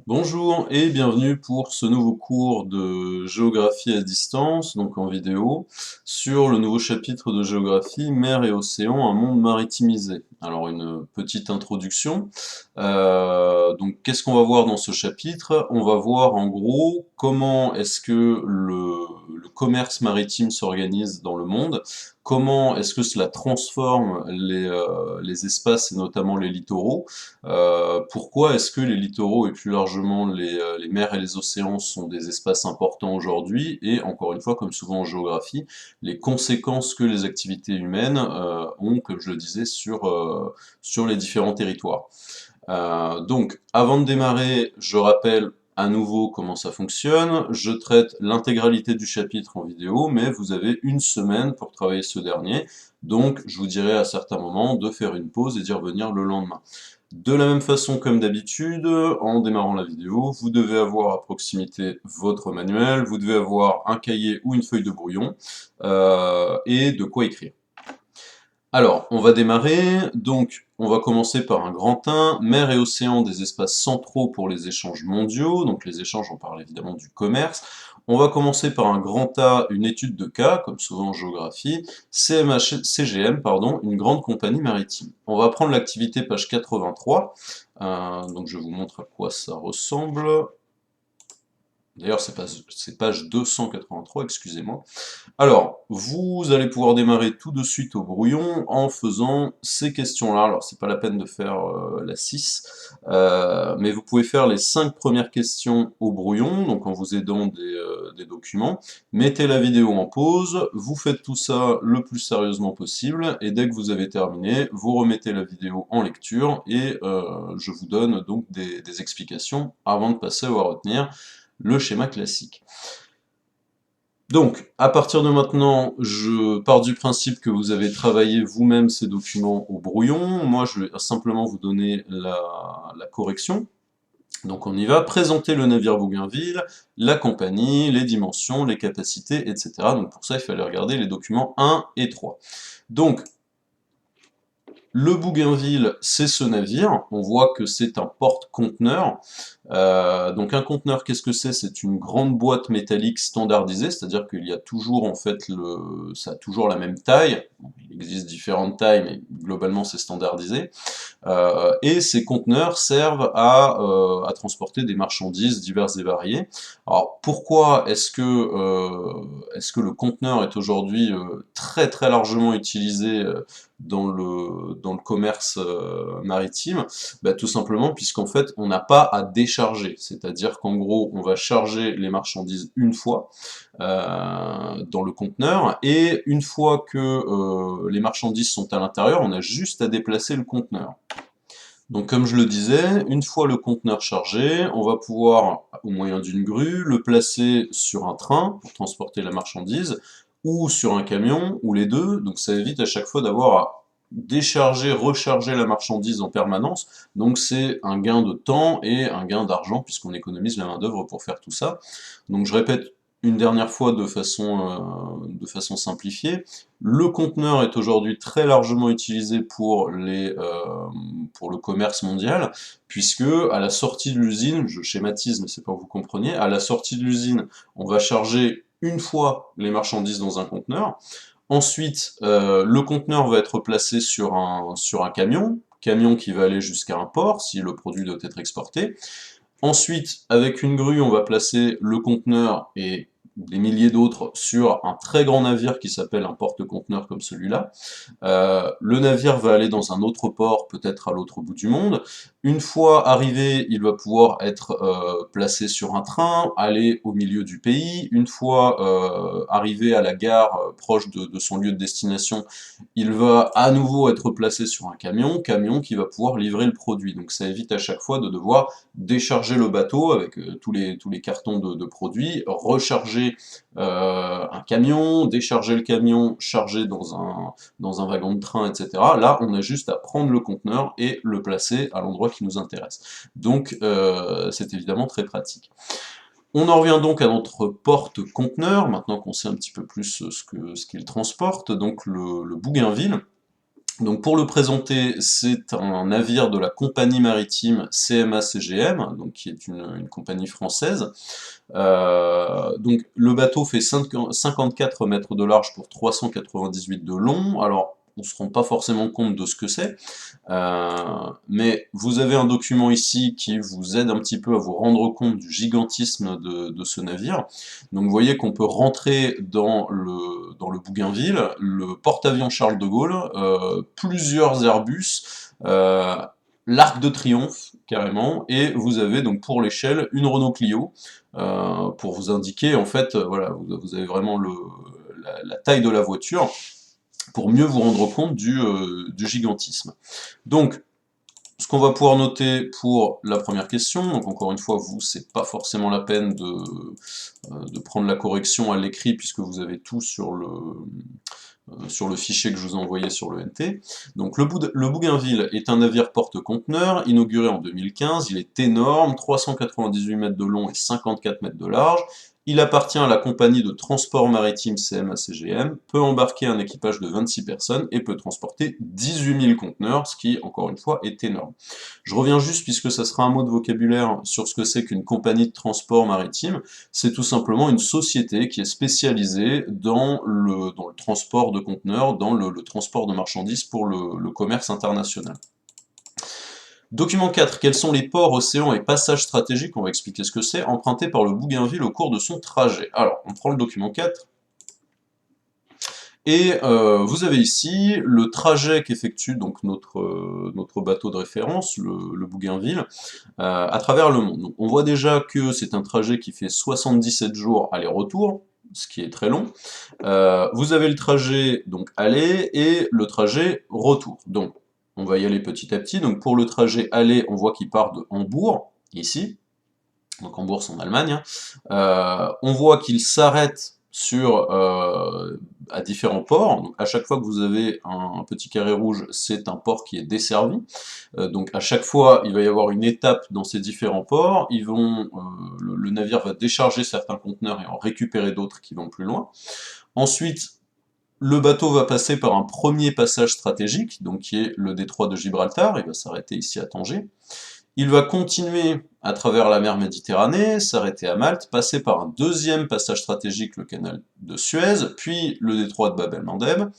Bonjour et bienvenue pour ce nouveau cours de géographie à distance, donc en vidéo, sur le nouveau chapitre de géographie, mer et océan, un monde maritimisé. Alors une petite introduction. Donc qu'est-ce qu'on va voir dans ce chapitre? On va voir en gros comment est-ce que le commerce maritime s'organise dans le monde, comment est-ce que cela transforme les espaces et notamment les littoraux. Pourquoi est-ce que les littoraux et plus largement les mers et les océans sont des espaces importants aujourd'hui? Et encore une fois, comme souvent en géographie, les conséquences que les activités humaines ont, comme je le disais, sur les différents territoires. Donc, avant de démarrer, je rappelle à nouveau comment ça fonctionne. Je traite l'intégralité du chapitre en vidéo, mais vous avez une semaine pour travailler ce dernier. Donc, je vous dirai à certains moments de faire une pause et d'y revenir le lendemain. De la même façon, comme d'habitude, en démarrant la vidéo, vous devez avoir à proximité votre manuel, vous devez avoir un cahier ou une feuille de brouillon, et de quoi écrire. Alors, on va démarrer, donc on va commencer par un grand 1, mer et océan, des espaces centraux pour les échanges mondiaux, donc les échanges, on parle évidemment du commerce. On va commencer par un grand A, une étude de cas, comme souvent en géographie, CGM, pardon, une grande compagnie maritime. On va prendre l'activité page 83, donc je vous montre à quoi ça ressemble. D'ailleurs, c'est page 283, excusez-moi. Alors, vous allez pouvoir démarrer tout de suite au brouillon en faisant ces questions-là. Alors, c'est pas la peine de faire la 6, mais vous pouvez faire les 5 premières questions au brouillon, donc en vous aidant des documents. Mettez la vidéo en pause, vous faites tout ça le plus sérieusement possible, et dès que vous avez terminé, vous remettez la vidéo en lecture, et je vous donne donc des explications avant de passer à retenir le schéma classique. Donc, à partir de maintenant, je pars du principe que vous avez travaillé vous-même ces documents au brouillon. Moi, je vais simplement vous donner la correction. Donc on y va, présenter le navire Bougainville, la compagnie, les dimensions, les capacités, etc. Donc pour ça, il fallait regarder les documents 1 et 3. Donc, le Bougainville, c'est ce navire. On voit que c'est un porte-conteneur. Donc un conteneur, qu'est-ce que c'est? C'est une grande boîte métallique standardisée, c'est-à-dire qu'il y a toujours en fait ça a toujours la même taille. Bon, il existe différentes tailles, mais globalement c'est standardisé. Et ces conteneurs servent à transporter des marchandises diverses et variées. Alors pourquoi est-ce que le conteneur est aujourd'hui très très largement utilisé dans le commerce maritime? Bah, tout simplement puisqu'en fait on n'a pas à décharger, c'est-à-dire qu'en gros on va charger les marchandises une fois dans le conteneur, et une fois que les marchandises sont à l'intérieur, on a juste à déplacer le conteneur. Donc comme je le disais, une fois le conteneur chargé, on va pouvoir, au moyen d'une grue, le placer sur un train pour transporter la marchandise, ou sur un camion, ou les deux, donc ça évite à chaque fois d'avoir à décharger, recharger la marchandise en permanence, donc c'est un gain de temps et un gain d'argent, puisqu'on économise la main-d'œuvre pour faire tout ça. Donc je répète une dernière fois de façon simplifiée, le conteneur est aujourd'hui très largement utilisé pour le commerce mondial, puisque à la sortie de l'usine, je schématise mais c'est pour que vous compreniez, à la sortie de l'usine, on va charger une fois les marchandises dans un conteneur. Ensuite, le conteneur va être placé sur un camion qui va aller jusqu'à un port si le produit doit être exporté. Ensuite, avec une grue, on va placer le conteneur et des milliers d'autres sur un très grand navire qui s'appelle un porte-conteneur comme celui-là. Le navire va aller dans un autre port, peut-être à l'autre bout du monde. Une fois arrivé, il va pouvoir être placé sur un train, aller au milieu du pays. Une fois arrivé à la gare proche de son lieu de destination, il va à nouveau être placé sur un camion qui va pouvoir livrer le produit. Donc ça évite à chaque fois de devoir décharger le bateau avec tous les cartons de produits, recharger un camion, décharger le camion, charger dans un wagon de train, etc. Là, on a juste à prendre le conteneur et le placer à l'endroit qui nous intéresse. Donc, c'est évidemment très pratique. On en revient donc à notre porte-conteneur, maintenant qu'on sait un petit peu plus ce qu'il transporte, donc le Bougainville. Donc pour le présenter, c'est un navire de la compagnie maritime CMA-CGM, donc qui est une compagnie française. Donc le bateau fait 54 mètres de large pour 398 de long. Alors on ne se rend pas forcément compte de ce que c'est, mais vous avez un document ici qui vous aide un petit peu à vous rendre compte du gigantisme de ce navire. Donc vous voyez qu'on peut rentrer dans le Bougainville, le porte-avions Charles de Gaulle, plusieurs Airbus, l'Arc de Triomphe carrément, et vous avez donc pour l'échelle une Renault Clio, pour vous indiquer en fait, voilà, vous avez vraiment la taille de la voiture, pour mieux vous rendre compte du gigantisme. Donc, ce qu'on va pouvoir noter pour la première question, donc encore une fois, vous, c'est pas forcément la peine de prendre la correction à l'écrit, puisque vous avez tout sur le fichier que je vous ai envoyé sur le NT. Donc le Bougainville est un navire porte-conteneurs, inauguré en 2015, il est énorme, 398 mètres de long et 54 mètres de large. Il appartient à la compagnie de transport maritime CMA-CGM, peut embarquer un équipage de 26 personnes et peut transporter 18 000 conteneurs, ce qui, encore une fois, est énorme. Je reviens juste, puisque ça sera un mot de vocabulaire, sur ce que c'est qu'une compagnie de transport maritime. C'est tout simplement une société qui est spécialisée dans le transport de conteneurs, dans le transport de marchandises pour le commerce international. Document 4. Quels sont les ports, océans et passages stratégiques, on va expliquer ce que c'est, empruntés par le Bougainville au cours de son trajet. Alors, on prend le document 4, et vous avez ici le trajet qu'effectue donc notre bateau de référence, le Bougainville, à travers le monde. Donc, on voit déjà que c'est un trajet qui fait 77 jours aller-retour, ce qui est très long. Vous avez le trajet donc aller et le trajet retour. Donc, on va y aller petit à petit. Donc pour le trajet aller, on voit qu'il part de Hambourg, ici. Donc Hambourg, c'est en Allemagne. On voit qu'il s'arrête à différents ports. Donc à chaque fois que vous avez un petit carré rouge, c'est un port qui est desservi. Donc à chaque fois, il va y avoir une étape dans ces différents ports. Le navire va décharger certains conteneurs et en récupérer d'autres qui vont plus loin. Ensuite, le bateau va passer par un premier passage stratégique, donc qui est le détroit de Gibraltar, il va s'arrêter ici à Tanger. Il va continuer à travers la mer Méditerranée, s'arrêter à Malte, passer par un deuxième passage stratégique, le canal de Suez, puis le détroit de Bab el-Mandeb,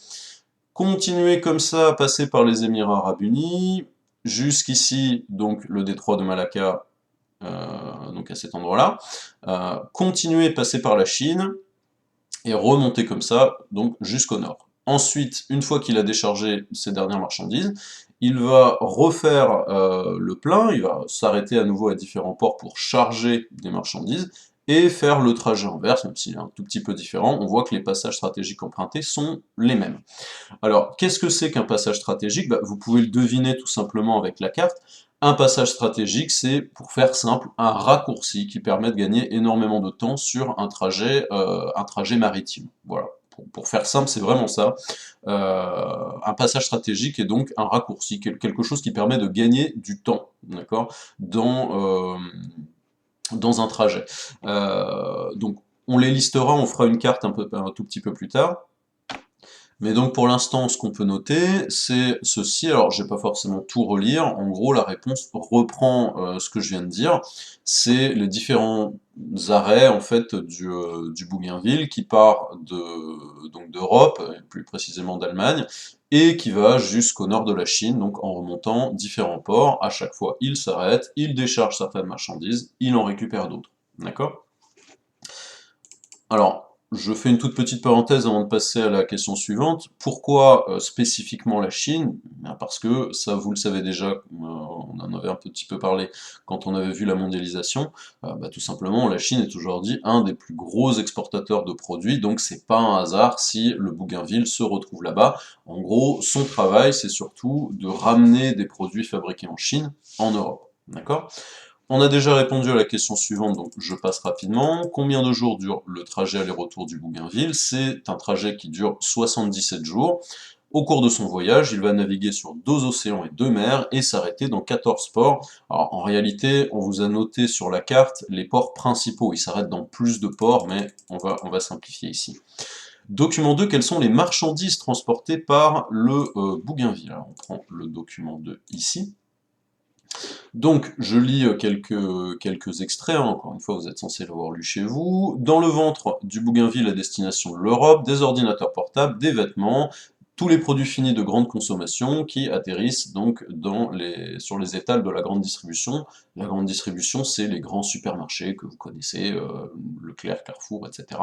continuer comme ça, passer par les Émirats Arabes Unis, jusqu'ici, donc le détroit de Malacca, donc à cet endroit-là, continuer, passer par la Chine, et remonter comme ça, donc jusqu'au nord. Ensuite, une fois qu'il a déchargé ses dernières marchandises, il va refaire le plein, il va s'arrêter à nouveau à différents ports pour charger des marchandises, et faire le trajet inverse, même s'il est un tout petit peu différent, on voit que les passages stratégiques empruntés sont les mêmes. Alors, qu'est-ce que c'est qu'un passage stratégique? Vous pouvez le deviner tout simplement avec la carte. Un passage stratégique, c'est, pour faire simple, un raccourci qui permet de gagner énormément de temps sur un trajet maritime. Voilà. Pour faire simple, c'est vraiment ça. Un passage stratégique est donc un raccourci, quelque chose qui permet de gagner du temps, d'accord, dans un trajet. Donc, on les listera, on fera une carte un tout petit peu plus tard. Mais donc pour l'instant, ce qu'on peut noter, c'est ceci. Alors, je vais pas forcément tout relire. En gros, la réponse reprend ce que je viens de dire. C'est les différents arrêts en fait du Bougainville qui part donc d'Europe, et plus précisément d'Allemagne, et qui va jusqu'au nord de la Chine, donc en remontant différents ports. À chaque fois, il s'arrête, il décharge certaines marchandises, il en récupère d'autres. D'accord? Alors, je fais une toute petite parenthèse avant de passer à la question suivante. Pourquoi spécifiquement la Chine? Parce que, ça vous le savez déjà, on en avait un petit peu parlé quand on avait vu la mondialisation, tout simplement la Chine est aujourd'hui un des plus gros exportateurs de produits, donc c'est pas un hasard si le Bougainville se retrouve là-bas. En gros, son travail c'est surtout de ramener des produits fabriqués en Chine en Europe. D'accord? On a déjà répondu à la question suivante, donc je passe rapidement. Combien de jours dure le trajet aller-retour du Bougainville? C'est un trajet qui dure 77 jours. Au cours de son voyage, il va naviguer sur 2 océans et 2 mers et s'arrêter dans 14 ports. Alors en réalité, on vous a noté sur la carte les ports principaux. Il s'arrête dans plus de ports, mais on va simplifier ici. Document 2, quelles sont les marchandises transportées par le Bougainville? Alors, on prend le document 2 ici. Donc, je lis quelques extraits, hein. Encore une fois, vous êtes censé l'avoir lu chez vous. Dans le ventre du Bougainville à destination de l'Europe, des ordinateurs portables, des vêtements, tous les produits finis de grande consommation qui atterrissent donc sur les étals de la grande distribution. La grande distribution, c'est les grands supermarchés que vous connaissez, Leclerc, Carrefour, etc.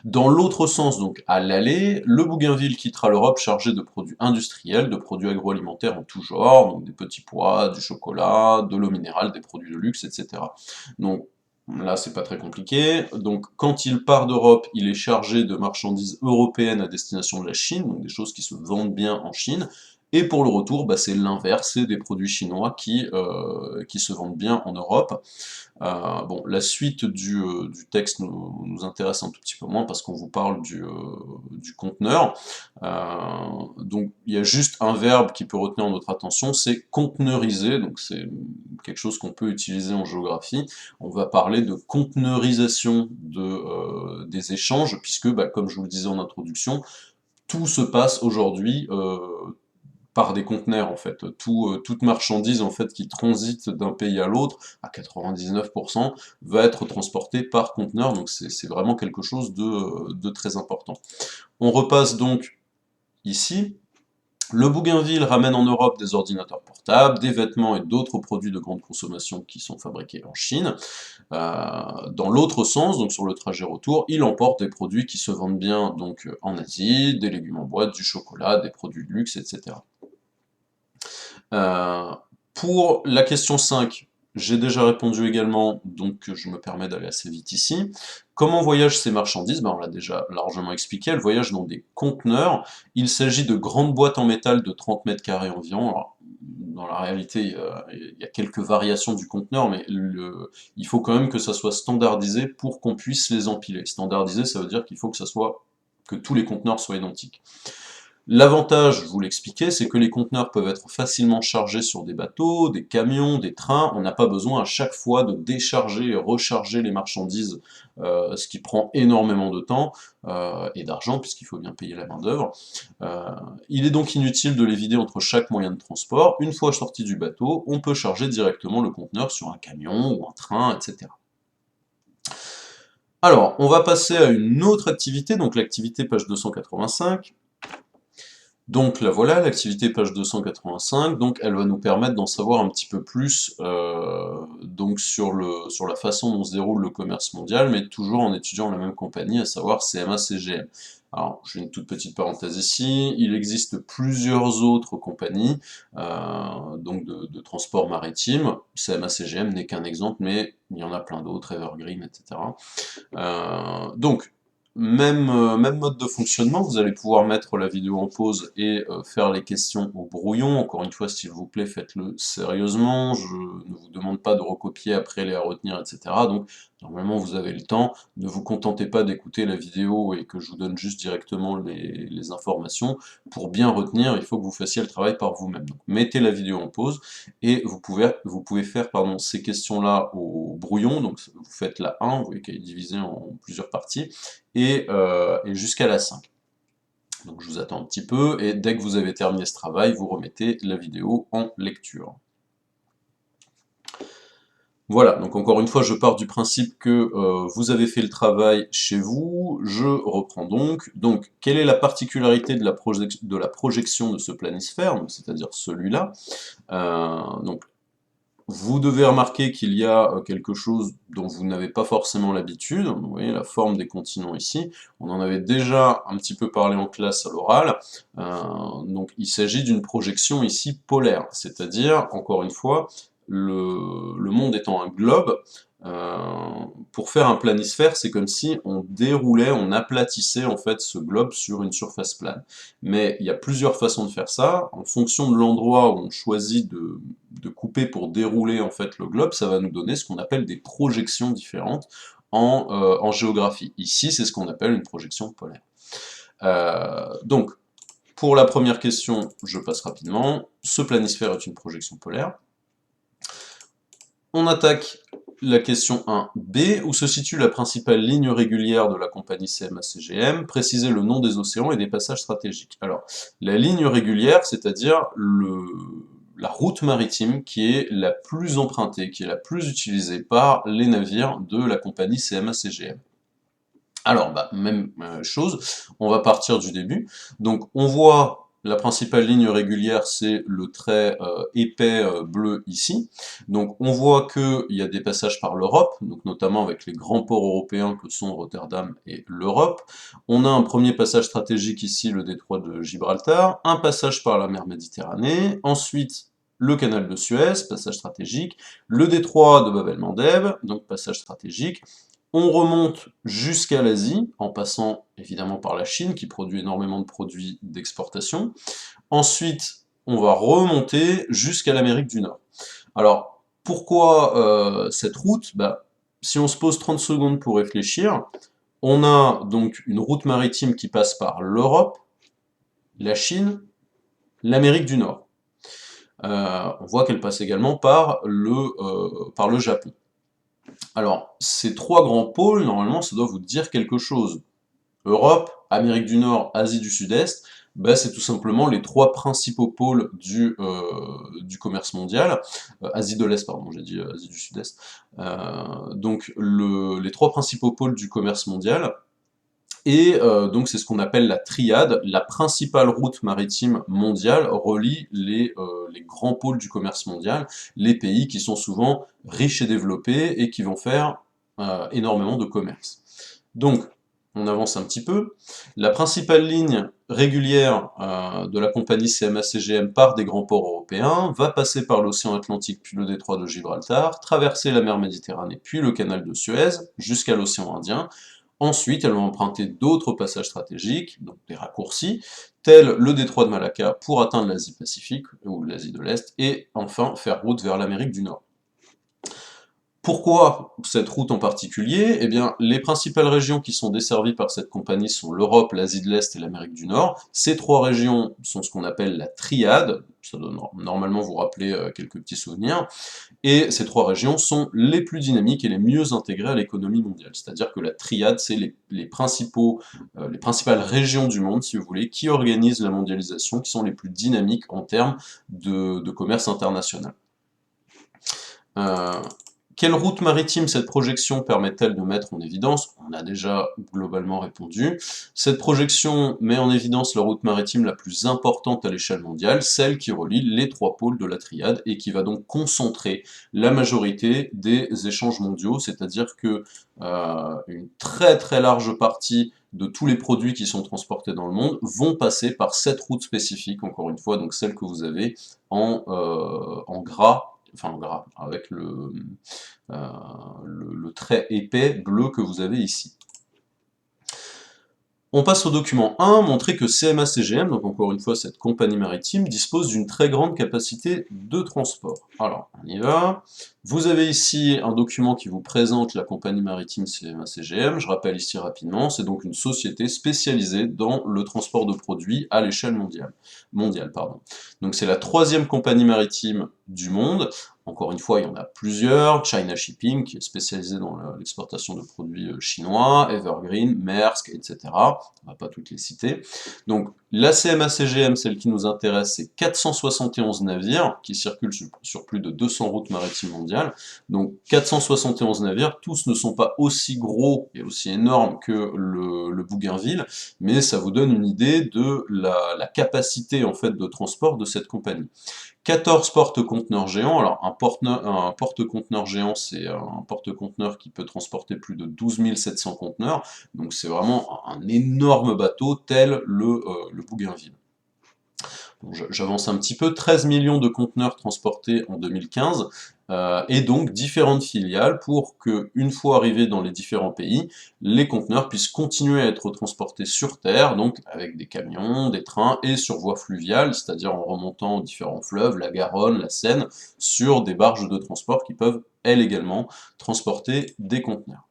Dans l'autre sens, donc à l'aller, le Bougainville quittera l'Europe chargé de produits industriels, de produits agroalimentaires en tout genre, donc des petits pois, du chocolat, de l'eau minérale, des produits de luxe, etc. Donc là, c'est pas très compliqué. Donc quand il part d'Europe, il est chargé de marchandises européennes à destination de la Chine, donc des choses qui se vendent bien en Chine. Et pour le retour, bah, c'est l'inverse, c'est des produits chinois qui se vendent bien en Europe. Bon, la suite du texte nous intéresse un tout petit peu moins parce qu'on vous parle du conteneur. Donc il y a juste un verbe qui peut retenir notre attention, c'est conteneuriser, donc c'est quelque chose qu'on peut utiliser en géographie. On va parler de conteneurisation des échanges, puisque, bah, comme je vous le disais en introduction, tout se passe aujourd'hui par des conteneurs en fait. Toute marchandise en fait qui transite d'un pays à l'autre, à 99%, va être transportée par conteneur, donc c'est vraiment quelque chose de très important. On repasse donc ici. Le Bougainville ramène en Europe des ordinateurs portables, des vêtements et d'autres produits de grande consommation qui sont fabriqués en Chine. Dans l'autre sens, donc sur le trajet retour, il emporte des produits qui se vendent bien donc en Asie, des légumes en boîte, du chocolat, des produits de luxe, etc. Pour la question 5, j'ai déjà répondu également, donc je me permets d'aller assez vite ici. Comment voyagent ces marchandises? Ben, on l'a déjà largement expliqué, elles voyagent dans des conteneurs. Il s'agit de grandes boîtes en métal de 30 mètres carrés environ. Alors, dans la réalité, il y a quelques variations du conteneur, mais il faut quand même que ça soit standardisé pour qu'on puisse les empiler. Standardisé, ça veut dire qu'il faut que tous les conteneurs soient identiques. L'avantage, je vous l'expliquais, c'est que les conteneurs peuvent être facilement chargés sur des bateaux, des camions, des trains. On n'a pas besoin à chaque fois de décharger et recharger les marchandises, ce qui prend énormément de temps et d'argent, puisqu'il faut bien payer la main-d'œuvre. Il est donc inutile de les vider entre chaque moyen de transport. Une fois sorti du bateau, on peut charger directement le conteneur sur un camion ou un train, etc. Alors, on va passer à une autre activité, donc l'activité page 285. Donc là voilà, l'activité page 285, donc elle va nous permettre d'en savoir un petit peu plus donc sur la façon dont se déroule le commerce mondial, mais toujours en étudiant la même compagnie, à savoir CMA-CGM. Alors, je fais une toute petite parenthèse ici, il existe plusieurs autres compagnies donc de transport maritime. CMA-CGM n'est qu'un exemple, mais il y en a plein d'autres, Evergreen, etc. Donc, même mode de fonctionnement, vous allez pouvoir mettre la vidéo en pause et faire les questions au brouillon. Encore une fois, s'il vous plaît, faites-le sérieusement. Je ne vous demande pas de recopier après les à retenir, etc. Donc, normalement, vous avez le temps. Ne vous contentez pas d'écouter la vidéo et que je vous donne juste directement les informations. Pour bien retenir, il faut que vous fassiez le travail par vous-même. Donc, mettez la vidéo en pause et vous pouvez faire ces questions-là au brouillon. Donc, vous faites la 1, vous voyez qu'elle est divisée en plusieurs parties, et jusqu'à la 5. Donc je vous attends un petit peu, et dès que vous avez terminé ce travail, vous remettez la vidéo en lecture. Voilà, donc encore une fois, je pars du principe que vous avez fait le travail chez vous. Je reprends donc. Donc, quelle est la particularité de la projection de ce planisphère, c'est-à-dire celui-là? Donc, vous devez remarquer qu'il y a quelque chose dont vous n'avez pas forcément l'habitude. Vous voyez la forme des continents ici. On en avait déjà un petit peu parlé en classe à l'oral. Donc il s'agit d'une projection ici polaire, c'est-à-dire, encore une fois, le monde étant un globe, pour faire un planisphère, c'est comme si on déroulait, on aplatissait en fait ce globe sur une surface plane. Mais il y a plusieurs façons de faire ça. En fonction de l'endroit où on choisit de couper pour dérouler en fait le globe, ça va nous donner ce qu'on appelle des projections différentes en géographie. Ici, c'est ce qu'on appelle une projection polaire. Donc, pour la première question, je passe rapidement. Ce planisphère est une projection polaire. On attaque la question 1b, où se situe la principale ligne régulière de la compagnie CMA-CGM, précisez le nom des océans et des passages stratégiques. Alors, la ligne régulière, c'est-à-dire la route maritime qui est la plus empruntée, qui est la plus utilisée par les navires de la compagnie CMA-CGM. Alors, même chose, on va partir du début. Donc, on voit la principale ligne régulière, c'est le trait épais bleu ici. Donc, on voit qu'il y a des passages par l'Europe, donc notamment avec les grands ports européens que sont Rotterdam et l'Europe. On a un premier passage stratégique ici, le détroit de Gibraltar, un passage par la mer Méditerranée, ensuite le canal de Suez, passage stratégique, le détroit de Bab-el-Mandeb, donc passage stratégique. On remonte jusqu'à l'Asie, en passant évidemment par la Chine, qui produit énormément de produits d'exportation. Ensuite, on va remonter jusqu'à l'Amérique du Nord. Alors, pourquoi cette route? Si on se pose 30 secondes pour réfléchir, on a donc une route maritime qui passe par l'Europe, la Chine, l'Amérique du Nord. On voit qu'elle passe également par le Japon. Alors, ces trois grands pôles, normalement, ça doit vous dire quelque chose. Europe, Amérique du Nord, Asie du Sud-Est, c'est tout simplement les trois principaux pôles du commerce mondial. Asie de l'Est, pardon, j'ai dit Asie du Sud-Est. Donc, les trois principaux pôles du commerce mondial. Et donc c'est ce qu'on appelle la triade, la principale route maritime mondiale relie les grands pôles du commerce mondial, les pays qui sont souvent riches et développés et qui vont faire énormément de commerce. Donc, on avance un petit peu. La principale ligne régulière de la compagnie CMA-CGM part des grands ports européens, va passer par l'océan Atlantique puis le détroit de Gibraltar, traverser la mer Méditerranée puis le canal de Suez jusqu'à l'océan Indien. Ensuite, elles vont emprunter d'autres passages stratégiques, donc des raccourcis, tels le détroit de Malacca pour atteindre l'Asie-Pacifique, ou l'Asie de l'Est, et enfin faire route vers l'Amérique du Nord. Pourquoi cette route en particulier? Eh bien, les principales régions qui sont desservies par cette compagnie sont l'Europe, l'Asie de l'Est et l'Amérique du Nord. Ces trois régions sont ce qu'on appelle la triade, ça doit normalement vous rappeler quelques petits souvenirs, et ces trois régions sont les plus dynamiques et les mieux intégrées à l'économie mondiale. C'est-à-dire que la triade, c'est les principales régions du monde, si vous voulez, qui organisent la mondialisation, qui sont les plus dynamiques en termes de commerce international. Quelle route maritime cette projection permet-elle de mettre en évidence? On a déjà globalement répondu. Cette projection met en évidence la route maritime la plus importante à l'échelle mondiale, celle qui relie les trois pôles de la triade et qui va donc concentrer la majorité des échanges mondiaux, c'est-à-dire que une très très large partie de tous les produits qui sont transportés dans le monde vont passer par cette route spécifique, encore une fois, donc celle que vous avez en gras, enfin en gras, avec le trait épais bleu que vous avez ici. On passe au document 1, montrer que CMA-CGM, donc encore une fois cette compagnie maritime, dispose d'une très grande capacité de transport. Alors, on y va. Vous avez ici un document qui vous présente la compagnie maritime CMA-CGM, je rappelle ici rapidement, c'est donc une société spécialisée dans le transport de produits à l'échelle mondiale. Donc c'est la troisième compagnie maritime du monde. Encore une fois, il y en a plusieurs. China Shipping, qui est spécialisé dans l'exportation de produits chinois, Evergreen, Maersk, etc. On ne va pas toutes les citer. Donc, la CMA-CGM, celle qui nous intéresse, c'est 471 navires qui circulent sur plus de 200 routes maritimes mondiales. Donc, 471 navires, tous ne sont pas aussi gros et aussi énormes que le Bougainville, mais ça vous donne une idée de la capacité en fait de transport de cette compagnie. 14 porte-conteneurs géants. Alors, un porte-conteneur géant, c'est un porte-conteneur qui peut transporter plus de 12 700 conteneurs. Donc, c'est vraiment un énorme bateau, tel le Bougainville. J'avance un petit peu, 13 millions de conteneurs transportés en 2015, et donc différentes filiales pour que, une fois arrivés dans les différents pays, les conteneurs puissent continuer à être transportés sur terre, donc avec des camions, des trains, et sur voie fluviale, c'est-à-dire en remontant différents fleuves, la Garonne, la Seine, sur des barges de transport qui peuvent, elles également, transporter des conteneurs.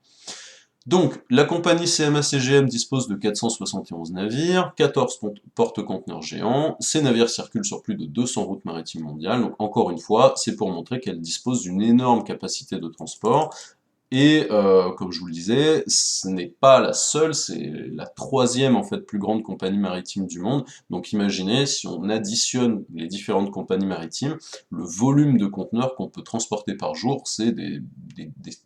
Donc, la compagnie CMA-CGM dispose de 471 navires, 14 porte-conteneurs géants, ces navires circulent sur plus de 200 routes maritimes mondiales, donc encore une fois, c'est pour montrer qu'elle dispose d'une énorme capacité de transport, et comme je vous le disais, ce n'est pas la seule, c'est la troisième en fait plus grande compagnie maritime du monde. Donc imaginez, si on additionne les différentes compagnies maritimes, le volume de conteneurs qu'on peut transporter par jour, c'est des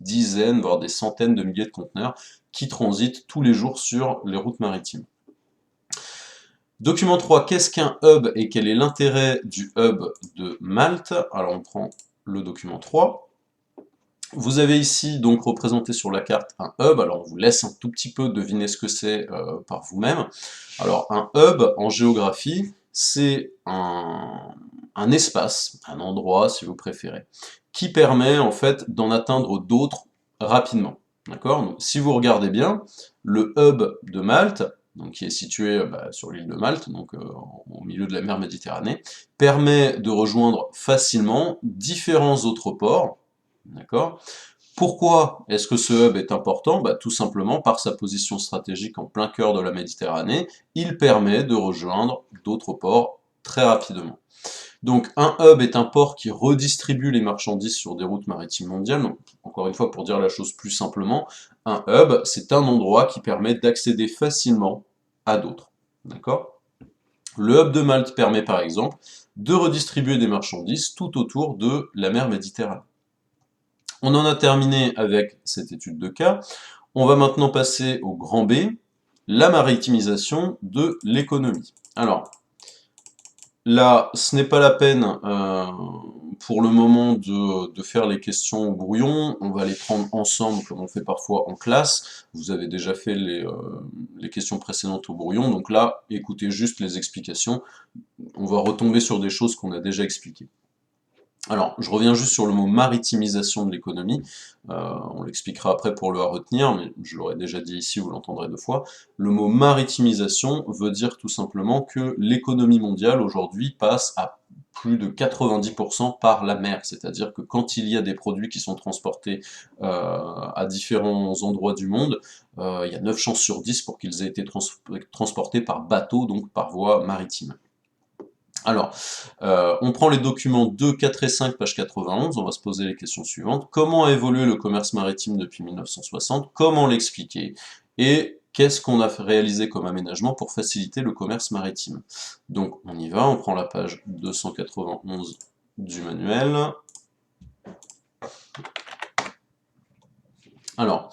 dizaines, voire des centaines de milliers de conteneurs qui transitent tous les jours sur les routes maritimes. Document 3, qu'est-ce qu'un hub et quel est l'intérêt du hub de Malte? Alors on prend le document 3. Vous avez ici donc représenté sur la carte un hub, alors on vous laisse un tout petit peu deviner ce que c'est par vous-même. Alors un hub en géographie, c'est un espace, un endroit si vous préférez, qui permet en fait d'en atteindre d'autres rapidement. D'accord? Donc si vous regardez bien, le hub de Malte, donc qui est situé sur l'île de Malte, donc au milieu de la mer Méditerranée, permet de rejoindre facilement différents autres ports. D'accord? Pourquoi est-ce que ce hub est important? Tout simplement par sa position stratégique en plein cœur de la Méditerranée, il permet de rejoindre d'autres ports très rapidement. Donc un hub est un port qui redistribue les marchandises sur des routes maritimes mondiales. Donc, encore une fois, pour dire la chose plus simplement, un hub, c'est un endroit qui permet d'accéder facilement à d'autres. D'accord? Le hub de Malte permet par exemple de redistribuer des marchandises tout autour de la mer Méditerranée. On en a terminé avec cette étude de cas. On va maintenant passer au grand B, la maritimisation de l'économie. Alors, là, ce n'est pas la peine pour le moment de faire les questions au brouillon, on va les prendre ensemble comme on fait parfois en classe. Vous avez déjà fait les questions précédentes au brouillon, donc là, écoutez juste les explications. On va retomber sur des choses qu'on a déjà expliquées. Alors, je reviens juste sur le mot maritimisation de l'économie, on l'expliquera après pour le retenir, mais je l'aurais déjà dit ici, vous l'entendrez deux fois. Le mot maritimisation veut dire tout simplement que l'économie mondiale aujourd'hui passe à plus de 90% par la mer, c'est-à-dire que quand il y a des produits qui sont transportés à différents endroits du monde, il y a 9 chances sur 10 pour qu'ils aient été transportés par bateau, donc par voie maritime. Alors, on prend les documents 2, 4 et 5, page 91, on va se poser les questions suivantes. Comment a évolué le commerce maritime depuis 1960? Comment l'expliquer? Et qu'est-ce qu'on a réalisé comme aménagement pour faciliter le commerce maritime? Donc, on y va, on prend la page 291 du manuel. Alors,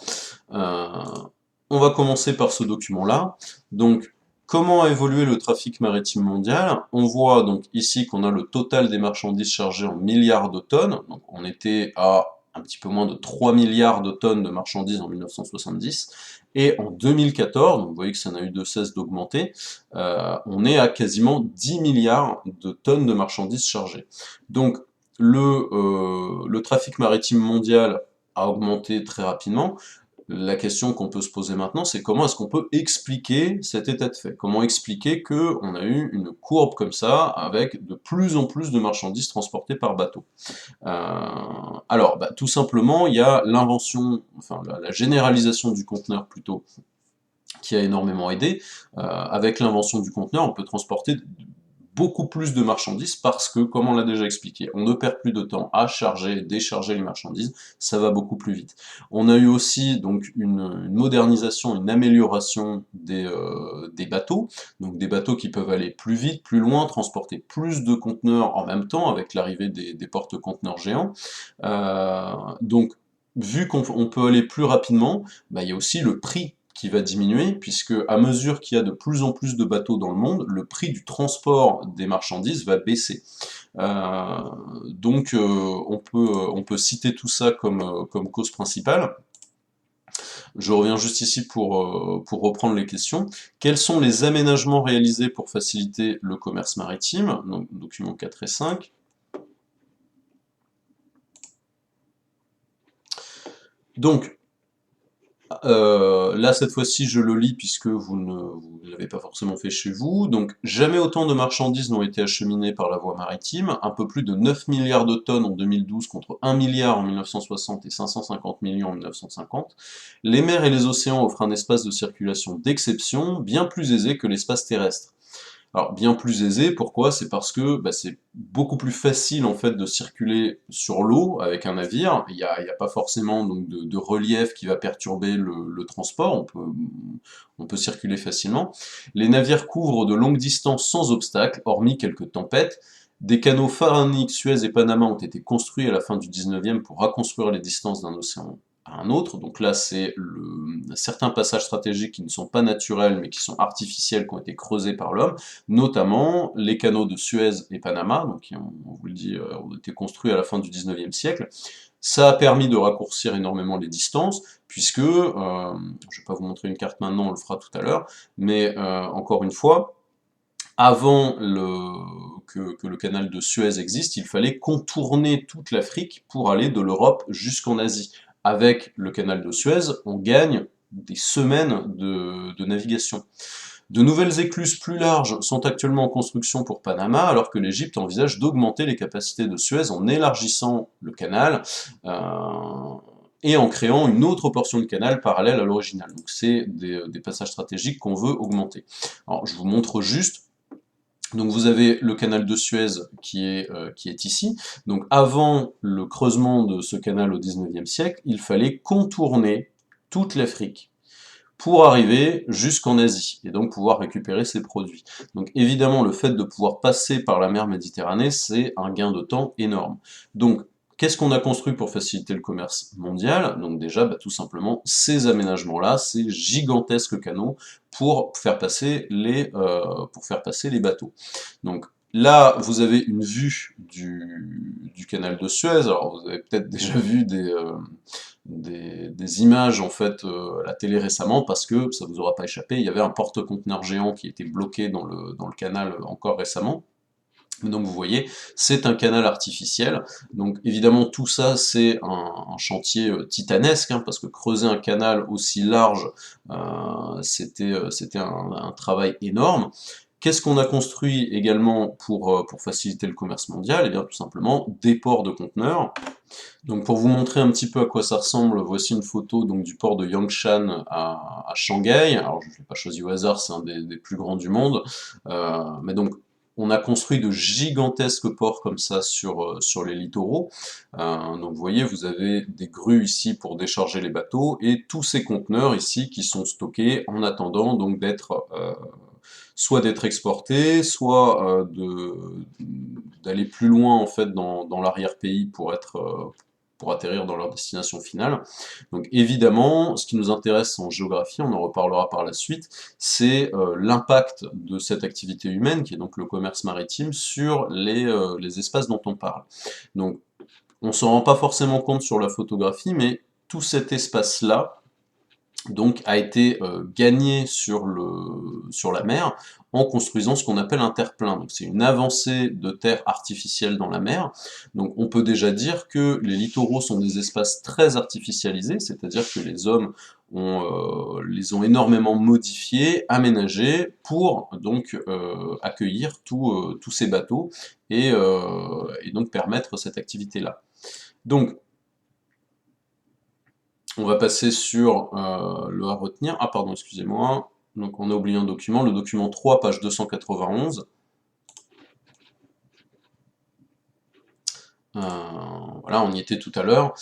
on va commencer par ce document-là. Donc, comment a évolué le trafic maritime mondial? On voit donc ici qu'on a le total des marchandises chargées en milliards de tonnes. Donc on était à un petit peu moins de 3 milliards de tonnes de marchandises en 1970. Et en 2014, donc vous voyez que ça n'a eu de cesse d'augmenter, on est à quasiment 10 milliards de tonnes de marchandises chargées. Donc le trafic maritime mondial a augmenté très rapidement. La question qu'on peut se poser maintenant, c'est comment est-ce qu'on peut expliquer cet état de fait? Comment expliquer qu'on a eu une courbe comme ça, avec de plus en plus de marchandises transportées par bateau? Alors, tout simplement, il y a l'invention, enfin la généralisation du conteneur plutôt, qui a énormément aidé. Avec l'invention du conteneur, on peut transporter beaucoup plus de marchandises parce que, comme on l'a déjà expliqué, on ne perd plus de temps à charger et décharger les marchandises, ça va beaucoup plus vite. On a eu aussi donc une modernisation, une amélioration des bateaux, donc des bateaux qui peuvent aller plus vite, plus loin, transporter plus de conteneurs en même temps avec l'arrivée des porte-conteneurs géants. Donc, vu qu'on peut aller plus rapidement, il y a aussi le prix qui va diminuer, puisque à mesure qu'il y a de plus en plus de bateaux dans le monde, le prix du transport des marchandises va baisser. Donc on peut citer tout ça comme cause principale. Je reviens juste ici pour reprendre les questions. Quels sont les aménagements réalisés pour faciliter le commerce maritime? Donc, documents 4 et 5. Donc, Là, cette fois-ci, je le lis puisque vous ne l'avez pas forcément fait chez vous. Donc, jamais autant de marchandises n'ont été acheminées par la voie maritime. Un peu plus de 9 milliards de tonnes en 2012 contre 1 milliard en 1960 et 550 millions en 1950. Les mers et les océans offrent un espace de circulation d'exception, bien plus aisé que l'espace terrestre. Alors, bien plus aisé, pourquoi? C'est parce que c'est beaucoup plus facile en fait de circuler sur l'eau avec un navire. Il y a pas forcément donc, de relief qui va perturber le transport, on peut circuler facilement. Les navires couvrent de longues distances sans obstacle, hormis quelques tempêtes. Des canaux pharaoniques, Suez et Panama ont été construits à la fin du 19e pour racconstruire les distances d'un océan à un autre. Donc là, c'est certains passages stratégiques qui ne sont pas naturels, mais qui sont artificiels, qui ont été creusés par l'homme, notamment les canaux de Suez et Panama, donc qui ont, on vous le dit, ont été construits à la fin du 19e siècle. Ça a permis de raccourcir énormément les distances, puisque, je ne vais pas vous montrer une carte maintenant, on le fera tout à l'heure, mais encore une fois, avant que le canal de Suez existe, il fallait contourner toute l'Afrique pour aller de l'Europe jusqu'en Asie. Avec le canal de Suez, on gagne des semaines de navigation. De nouvelles écluses plus larges sont actuellement en construction pour Panama, alors que l'Égypte envisage d'augmenter les capacités de Suez en élargissant le canal et en créant une autre portion de canal parallèle à l'original. Donc c'est des passages stratégiques qu'on veut augmenter. Alors je vous montre juste. Donc vous avez le canal de Suez qui est ici. Donc avant le creusement de ce canal au 19e siècle, il fallait contourner toute l'Afrique pour arriver jusqu'en Asie, et donc pouvoir récupérer ses produits. Donc évidemment, le fait de pouvoir passer par la mer Méditerranée, c'est un gain de temps énorme. Donc, qu'est-ce qu'on a construit pour faciliter le commerce mondial? Donc déjà, tout simplement, ces aménagements-là, ces gigantesques canaux pour faire passer les bateaux. Donc là, vous avez une vue du canal de Suez. Alors vous avez peut-être déjà vu des images en fait à la télé récemment, parce que ça vous aura pas échappé, il y avait un porte-conteneurs géant qui était bloqué dans le canal encore récemment. Donc vous voyez, c'est un canal artificiel. Donc évidemment tout ça c'est un chantier titanesque, hein, parce que creuser un canal aussi large, c'était un travail énorme. Qu'est-ce qu'on a construit également pour faciliter le commerce mondial? Eh bien tout simplement des ports de conteneurs. Donc pour vous montrer un petit peu à quoi ça ressemble, voici une photo donc, du port de Yangshan à Shanghai. Alors je ne l'ai pas choisi au hasard, c'est un des plus grands du monde. Mais donc on a construit de gigantesques ports comme ça sur les littoraux. Donc vous voyez, vous avez des grues ici pour décharger les bateaux, et tous ces conteneurs ici qui sont stockés en attendant donc soit d'être exportés, soit d'aller plus loin en fait dans l'arrière-pays pour atterrir dans leur destination finale. Donc évidemment, ce qui nous intéresse en géographie, on en reparlera par la suite, c'est l'impact de cette activité humaine, qui est donc le commerce maritime, sur les espaces dont on parle. Donc on s'en rend pas forcément compte sur la photographie, mais tout cet espace-là, donc a été gagné sur la mer en construisant ce qu'on appelle un terre-plein. Donc c'est une avancée de terre artificielle dans la mer. Donc on peut déjà dire que les littoraux sont des espaces très artificialisés, c'est-à-dire que les hommes les ont énormément modifiés, aménagés pour donc accueillir tous ces bateaux et donc permettre cette activité-là. Donc on va passer sur le à retenir. Ah pardon, excusez-moi. Donc on a oublié un document, le document 3, page 291. Voilà, on y était tout à l'heure,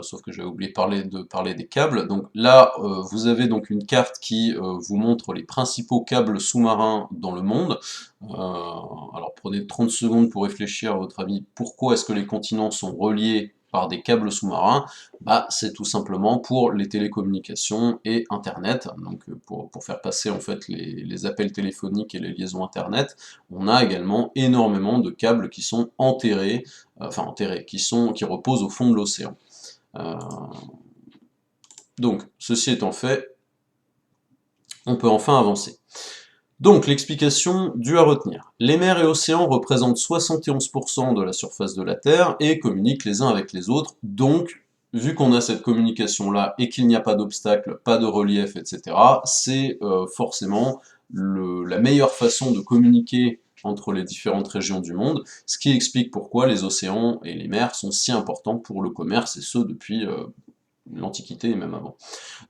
sauf que j'avais oublié de parler des câbles. Donc là, vous avez donc une carte qui vous montre les principaux câbles sous-marins dans le monde. Alors prenez 30 secondes pour réfléchir à votre avis, pourquoi est-ce que les continents sont reliés par des câbles sous-marins? C'est tout simplement pour les télécommunications et Internet. Donc pour faire passer en fait les appels téléphoniques et les liaisons Internet, on a également énormément de câbles qui sont enterrés, qui reposent au fond de l'océan. Donc ceci étant fait, on peut enfin avancer. Donc, l'explication due à retenir. Les mers et océans représentent 71% de la surface de la Terre et communiquent les uns avec les autres, donc vu qu'on a cette communication-là et qu'il n'y a pas d'obstacle, pas de relief, etc., c'est forcément la meilleure façon de communiquer entre les différentes régions du monde, ce qui explique pourquoi les océans et les mers sont si importants pour le commerce, et ce depuis l'Antiquité et même avant.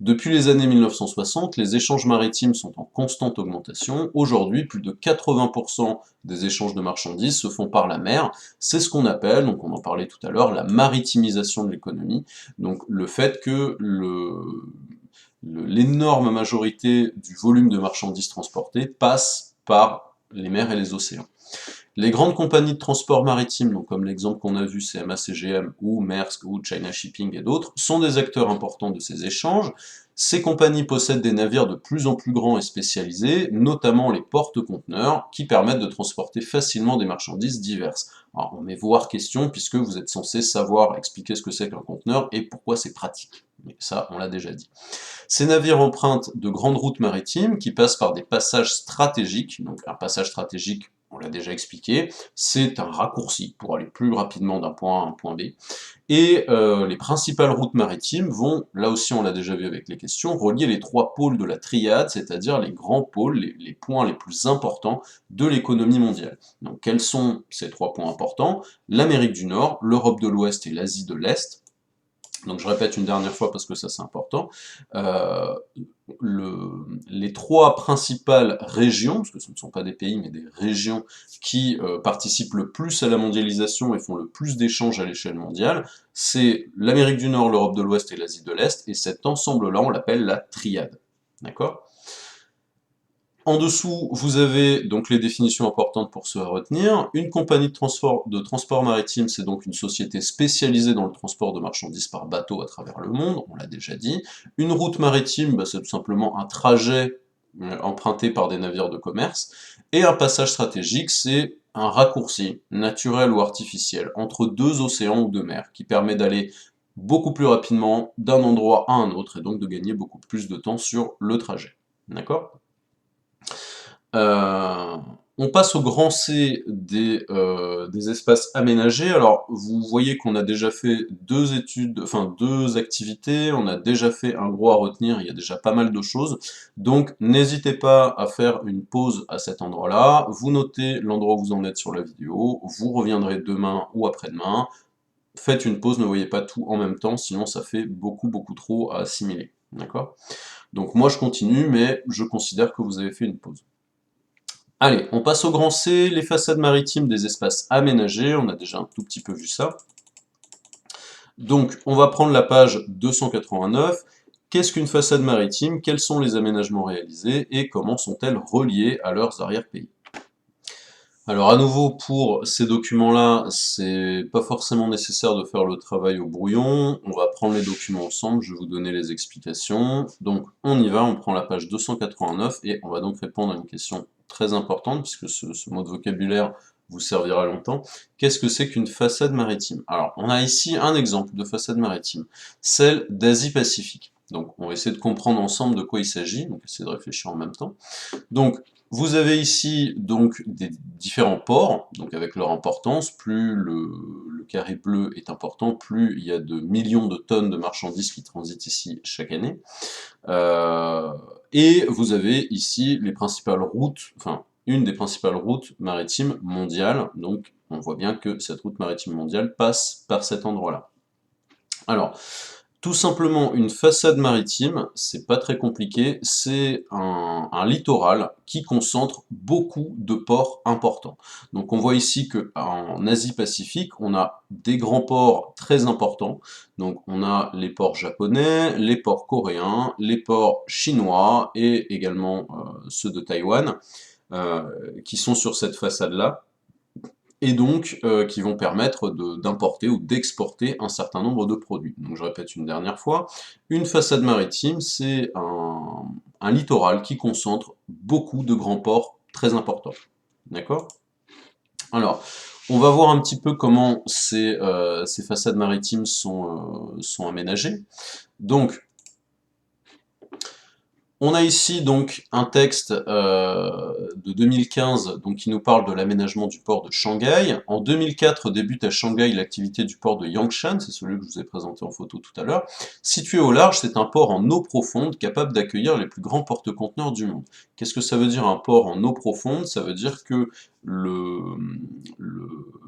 Depuis les années 1960, les échanges maritimes sont en constante augmentation. Aujourd'hui, plus de 80% des échanges de marchandises se font par la mer. C'est ce qu'on appelle, donc on en parlait tout à l'heure, la maritimisation de l'économie. Donc le fait que l'énorme majorité du volume de marchandises transportées passe par les mers et les océans. Les grandes compagnies de transport maritime, donc comme l'exemple qu'on a vu, CMA CGM ou Maersk ou China Shipping et d'autres, sont des acteurs importants de ces échanges. Ces compagnies possèdent des navires de plus en plus grands et spécialisés, notamment les porte-conteneurs, qui permettent de transporter facilement des marchandises diverses. Alors, on met voire question, puisque vous êtes censé savoir expliquer ce que c'est qu'un conteneur et pourquoi c'est pratique. Mais ça, on l'a déjà dit. Ces navires empruntent de grandes routes maritimes qui passent par des passages stratégiques. Donc un passage stratégique, on l'a déjà expliqué, c'est un raccourci pour aller plus rapidement d'un point A à un point B. Et les principales routes maritimes vont, là aussi on l'a déjà vu avec les questions, relier les trois pôles de la triade, c'est-à-dire les grands pôles, les points les plus importants de l'économie mondiale. Donc quels sont ces trois points importants? L'Amérique du Nord, l'Europe de l'Ouest et l'Asie de l'Est. Donc je répète une dernière fois parce que ça c'est important. Euh, les trois principales régions, parce que ce ne sont pas des pays mais des régions qui participent le plus à la mondialisation et font le plus d'échanges à l'échelle mondiale, c'est l'Amérique du Nord, l'Europe de l'Ouest et l'Asie de l'Est, et cet ensemble-là on l'appelle la triade. D'accord? En dessous, vous avez donc les définitions importantes pour se retenir. Une compagnie de transport maritime, c'est donc une société spécialisée dans le transport de marchandises par bateau à travers le monde, on l'a déjà dit. Une route maritime, c'est tout simplement un trajet emprunté par des navires de commerce. Et un passage stratégique, c'est un raccourci, naturel ou artificiel, entre deux océans ou deux mers, qui permet d'aller beaucoup plus rapidement d'un endroit à un autre, et donc de gagner beaucoup plus de temps sur le trajet. D'accord ? Euh, on passe au grand C des espaces aménagés. Alors, vous voyez qu'on a déjà fait deux études, enfin deux activités, on a déjà fait un gros à retenir, il y a déjà pas mal de choses. Donc, n'hésitez pas à faire une pause à cet endroit-là. Vous notez l'endroit où vous en êtes sur la vidéo, vous reviendrez demain ou après-demain. Faites une pause, ne voyez pas tout en même temps, sinon ça fait beaucoup trop à assimiler. D'accord? Donc moi je continue, mais je considère que vous avez fait une pause. Allez, on passe au grand C, les façades maritimes des espaces aménagés, on a déjà un tout petit peu vu ça. Donc, on va prendre la page 289. Qu'est-ce qu'une façade maritime? Quels sont les aménagements réalisés? Et comment sont-elles reliées à leurs arrière-pays? Alors à nouveau, pour ces documents-là, c'est pas forcément nécessaire de faire le travail au brouillon. On va prendre les documents ensemble, je vais vous donner les explications. Donc on y va, on prend la page 289 et on va donc répondre à une question très importante, puisque ce mot de vocabulaire vous servira longtemps. Qu'est-ce que c'est qu'une façade maritime? Alors on a ici un exemple de façade maritime, celle d'Asie-Pacifique. Donc on va essayer de comprendre ensemble de quoi il s'agit, donc essayer de réfléchir en même temps. Donc, vous avez ici donc des différents ports, donc avec leur importance, plus le carré bleu est important, plus il y a de millions de tonnes de marchandises qui transitent ici chaque année. Et vous avez ici les principales routes, enfin une des principales routes maritimes mondiales, donc on voit bien que cette route maritime mondiale passe par cet endroit-là. Alors, tout simplement, une façade maritime, c'est pas très compliqué, c'est un littoral qui concentre beaucoup de ports importants. Donc on voit ici qu'en Asie-Pacifique, on a des grands ports très importants. Donc on a les ports japonais, les ports coréens, les ports chinois et également ceux de Taïwan qui sont sur cette façade-là et donc qui vont permettre d'importer ou d'exporter un certain nombre de produits. Donc je répète une dernière fois, une façade maritime, c'est un littoral qui concentre beaucoup de grands ports très importants. D'accord? Alors, on va voir un petit peu comment ces façades maritimes sont aménagées. Donc, On a ici donc un texte de 2015 donc, qui nous parle de l'aménagement du port de Shanghai. En 2004 débute à Shanghai l'activité du port de Yangshan, c'est celui que je vous ai présenté en photo tout à l'heure. Situé au large, c'est un port en eau profonde capable d'accueillir les plus grands porte-conteneurs du monde. Qu'est-ce que ça veut dire un port en eau profonde? Ça veut dire que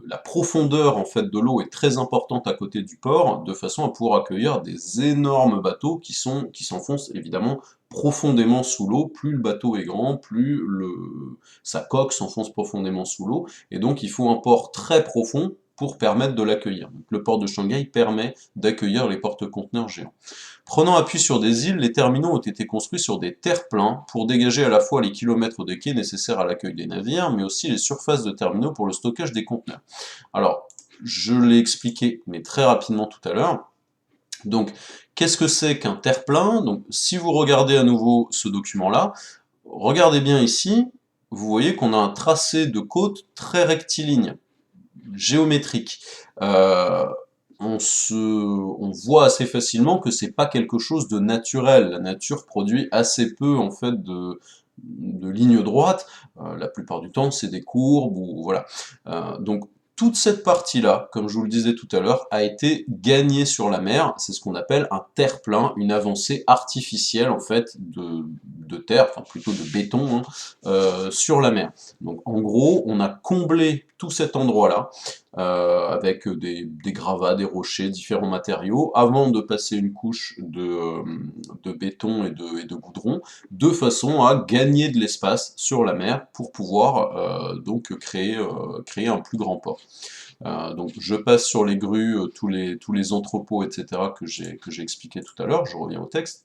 la profondeur en fait, de l'eau est très importante à côté du port, de façon à pouvoir accueillir des énormes bateaux qui s'enfoncent évidemment profondément sous l'eau. Plus le bateau est grand, plus sa coque s'enfonce profondément sous l'eau, et donc il faut un port très profond pour permettre de l'accueillir. Le port de Shanghai permet d'accueillir les porte-conteneurs géants. Prenant appui sur des îles, les terminaux ont été construits sur des terre-pleins pour dégager à la fois les kilomètres de quais nécessaires à l'accueil des navires, mais aussi les surfaces de terminaux pour le stockage des conteneurs. Alors, je l'ai expliqué, mais très rapidement tout à l'heure. Donc, qu'est-ce que c'est qu'un terre-plein? Donc, si vous regardez à nouveau ce document-là, regardez bien ici, vous voyez qu'on a un tracé de côte très rectiligne, géométrique. On voit assez facilement que c'est pas quelque chose de naturel. La nature produit assez peu en fait de lignes droites. La plupart du temps, c'est des courbes ou voilà. Donc toute cette partie-là, comme je vous le disais tout à l'heure, a été gagnée sur la mer. C'est ce qu'on appelle un terre-plein, une avancée artificielle en fait de terre, enfin plutôt de béton, hein, sur la mer. Donc en gros, on a comblé tout cet endroit-là avec des gravats, des rochers, différents matériaux, avant de passer une couche de béton et de goudron, de façon à gagner de l'espace sur la mer pour pouvoir donc créer un plus grand port. Donc je passe sur les grues, tous les entrepôts, etc. que j'ai expliqué tout à l'heure, je reviens au texte.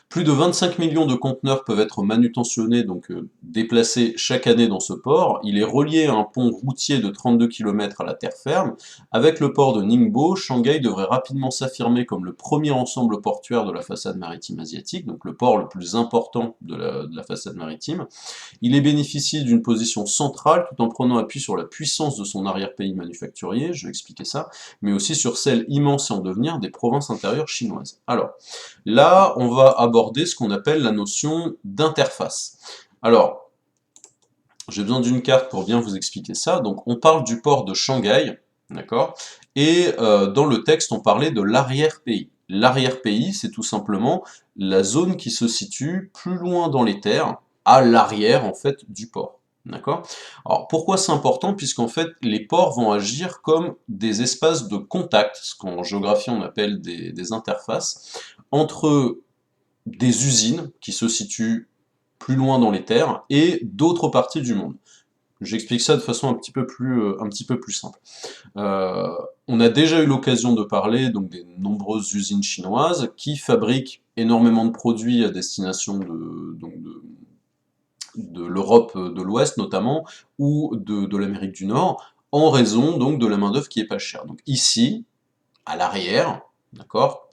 Plus de 25 millions de conteneurs peuvent être manutentionnés, donc déplacés chaque année dans ce port. Il est relié à un pont routier de 32 km à la terre ferme. Avec le port de Ningbo, Shanghai devrait rapidement s'affirmer comme le premier ensemble portuaire de la façade maritime asiatique, donc le port le plus important de la façade maritime. Il bénéficie d'une position centrale tout en prenant appui sur la puissance de son arrière-pays manufacturier, je vais expliquer ça, mais aussi sur celle immense et en devenir des provinces intérieures chinoises. Alors, là, on va aborder ce qu'on appelle la notion d'interface. Alors, j'ai besoin d'une carte pour bien vous expliquer ça. Donc, on parle du port de Shanghai, d'accord? Et dans le texte, on parlait de l'arrière-pays. L'arrière-pays, c'est tout simplement la zone qui se situe plus loin dans les terres, à l'arrière, en fait, du port. D'accord? Alors, pourquoi c'est important? Puisqu'en fait, les ports vont agir comme des espaces de contact, ce qu'en géographie on appelle des interfaces, entre des usines qui se situent plus loin dans les terres et d'autres parties du monde. J'explique ça de façon un petit peu plus simple. On a déjà eu l'occasion de parler donc, des nombreuses usines chinoises qui fabriquent énormément de produits à destination de l'Europe de l'Ouest notamment, ou de l'Amérique du Nord, en raison donc de la main-d'œuvre qui est pas chère. Donc ici, à l'arrière, d'accord,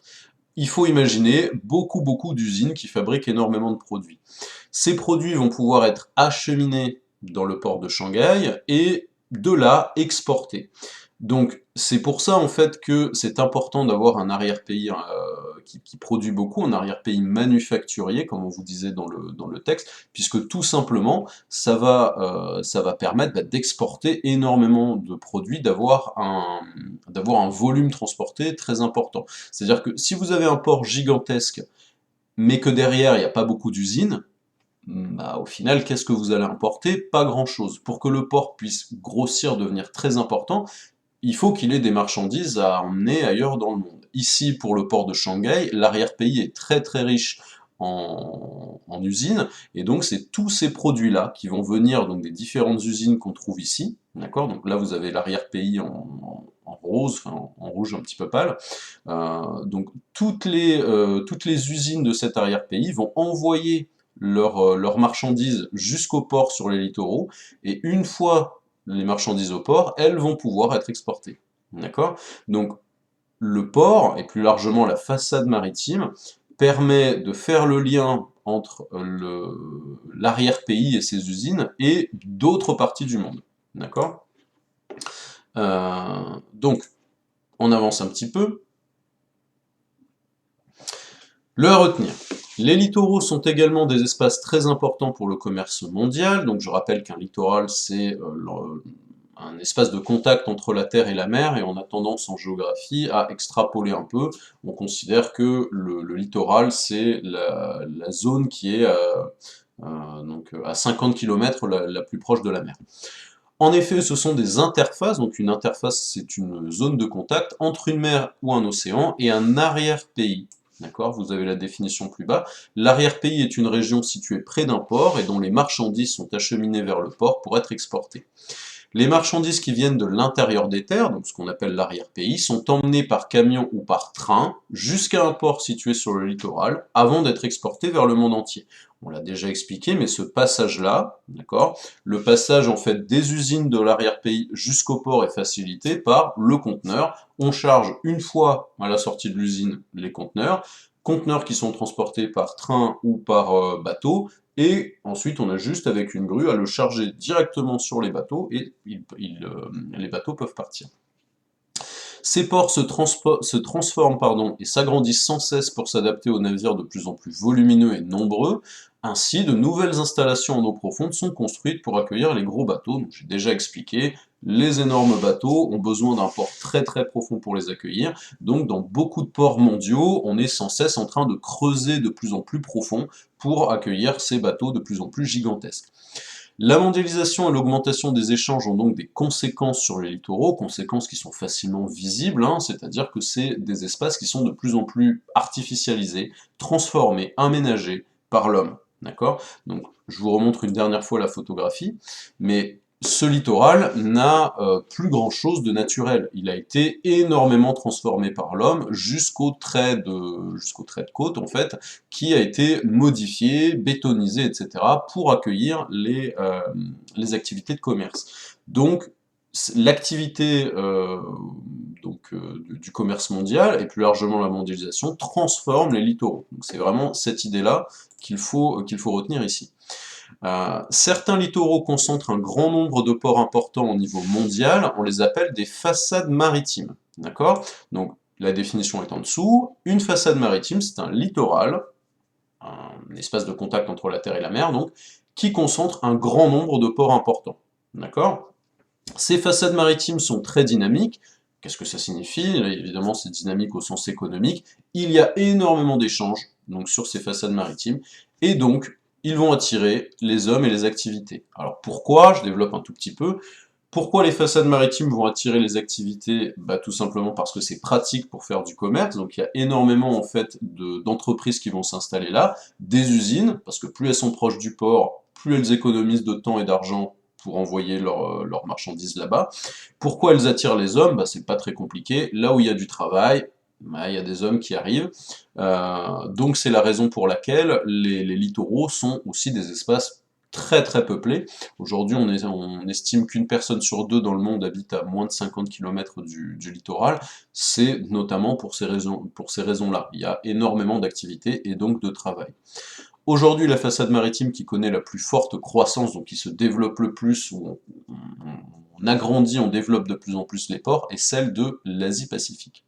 il faut imaginer beaucoup d'usines qui fabriquent énormément de produits. Ces produits vont pouvoir être acheminés dans le port de Shanghai et de là exportés. Donc c'est pour ça en fait que c'est important d'avoir un arrière-pays qui produit beaucoup, un arrière-pays manufacturier, comme on vous disait dans le texte, puisque tout simplement ça va permettre d'exporter énormément de produits, d'avoir un volume transporté très important. C'est-à-dire que si vous avez un port gigantesque, mais que derrière il n'y a pas beaucoup d'usines, bah, au final, qu'est-ce que vous allez importer? Pas grand-chose. Pour que le port puisse grossir, devenir très important, il faut qu'il ait des marchandises à emmener ailleurs dans le monde. Ici, pour le port de Shanghai, l'arrière-pays est très riche en usines, et donc c'est tous ces produits-là qui vont venir donc, des différentes usines qu'on trouve ici, d'accord? Donc là, vous avez l'arrière-pays en rose, enfin en rouge un petit peu pâle. Donc toutes les usines de cet arrière-pays vont envoyer leurs marchandises jusqu'au port sur les littoraux, et une fois les marchandises au port, elles vont pouvoir être exportées. D'accord? Donc le port, et plus largement la façade maritime, permet de faire le lien entre l'arrière-pays et ses usines et d'autres parties du monde. D'accord? Donc, on avance un petit peu. Le à retenir. Les littoraux sont également des espaces très importants pour le commerce mondial, donc je rappelle qu'un littoral c'est un espace de contact entre la terre et la mer, et on a tendance en géographie à extrapoler un peu. On considère que le littoral c'est la zone qui est donc à 50 km la plus proche de la mer. En effet, ce sont des interfaces, donc une interface c'est une zone de contact entre une mer ou un océan et un arrière-pays. D'accord? Vous avez la définition plus bas. L'arrière-pays est une région située près d'un port et dont les marchandises sont acheminées vers le port pour être exportées. Les marchandises qui viennent de l'intérieur des terres, donc ce qu'on appelle l'arrière-pays, sont emmenées par camion ou par train jusqu'à un port situé sur le littoral avant d'être exportées vers le monde entier. On l'a déjà expliqué, mais ce passage-là, d'accord, le passage en fait des usines de l'arrière-pays jusqu'au port est facilité par le conteneur. On charge une fois à la sortie de l'usine les conteneurs qui sont transportés par train ou par bateau, et ensuite on a juste avec une grue à le charger directement sur les bateaux, et les bateaux peuvent partir. Ces ports se transforment et s'agrandissent sans cesse pour s'adapter aux navires de plus en plus volumineux et nombreux. Ainsi, de nouvelles installations en eau profonde sont construites pour accueillir les gros bateaux. J'ai déjà expliqué, les énormes bateaux ont besoin d'un port très très profond pour les accueillir. Donc dans beaucoup de ports mondiaux, on est sans cesse en train de creuser de plus en plus profond pour accueillir ces bateaux de plus en plus gigantesques. La mondialisation et l'augmentation des échanges ont donc des conséquences sur les littoraux, conséquences qui sont facilement visibles, hein, c'est-à-dire que c'est des espaces qui sont de plus en plus artificialisés, transformés, aménagés par l'homme. D'accord? Donc, je vous remontre une dernière fois la photographie, mais ce littoral n'a plus grand-chose de naturel. Il a été énormément transformé par l'homme jusqu'au trait de côte, en fait, qui a été modifié, bétonisé, etc., pour accueillir les activités de commerce. Donc, l'activité du commerce mondial, et plus largement la mondialisation, transforme les littoraux. Donc c'est vraiment cette idée-là qu'il faut retenir ici. Certains littoraux concentrent un grand nombre de ports importants au niveau mondial, on les appelle des façades maritimes. D'accord? Donc la définition est en dessous. Une façade maritime, c'est un littoral, un espace de contact entre la terre et la mer, donc, qui concentre un grand nombre de ports importants. D'accord? Ces façades maritimes sont très dynamiques. Qu'est-ce que ça signifie? Évidemment, c'est dynamique au sens économique. Il y a énormément d'échanges donc sur ces façades maritimes, et donc ils vont attirer les hommes et les activités. Alors pourquoi? Je développe un tout petit peu. Pourquoi les façades maritimes vont attirer les activités? Tout simplement parce que c'est pratique pour faire du commerce, donc il y a énormément en fait d'entreprises qui vont s'installer là, des usines, parce que plus elles sont proches du port, plus elles économisent de temps et d'argent pour envoyer leurs marchandises là-bas. Pourquoi elles attirent les hommes? C'est pas très compliqué, là où il y a du travail, il y a des hommes qui arrivent, donc c'est la raison pour laquelle les littoraux sont aussi des espaces très très peuplés. Aujourd'hui, on estime qu'une personne sur deux dans le monde habite à moins de 50 km du littoral. C'est notamment pour ces raisons-là. Il y a énormément d'activités et donc de travail. Aujourd'hui, la façade maritime qui connaît la plus forte croissance, donc qui se développe le plus, où on agrandit, on développe de plus en plus les ports, est celle de l'Asie-Pacifique.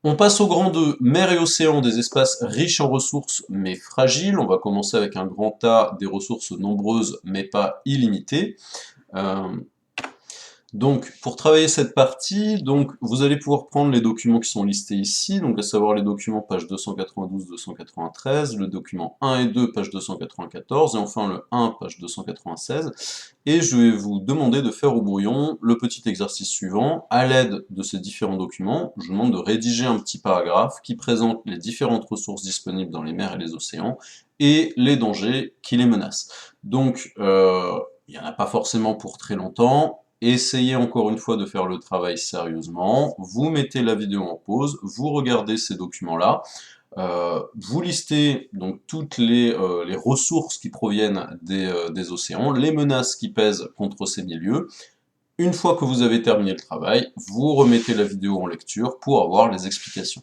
On passe au grand 2, mer et océan, des espaces riches en ressources mais fragiles. On va commencer avec un grand A, des ressources nombreuses mais pas illimitées. Donc, pour travailler cette partie, donc, vous allez pouvoir prendre les documents qui sont listés ici, donc à savoir les documents page 292-293, le document 1 et 2, page 294, et enfin le 1, page 296. Et je vais vous demander de faire au brouillon le petit exercice suivant. À l'aide de ces différents documents, je vous demande de rédiger un petit paragraphe qui présente les différentes ressources disponibles dans les mers et les océans, et les dangers qui les menacent. Donc, il n'y en a pas forcément pour très longtemps. Essayez encore une fois de faire le travail sérieusement, vous mettez la vidéo en pause, vous regardez ces documents-là, vous listez donc toutes les ressources qui proviennent des océans, les menaces qui pèsent contre ces milieux. Une fois que vous avez terminé le travail, vous remettez la vidéo en lecture pour avoir les explications.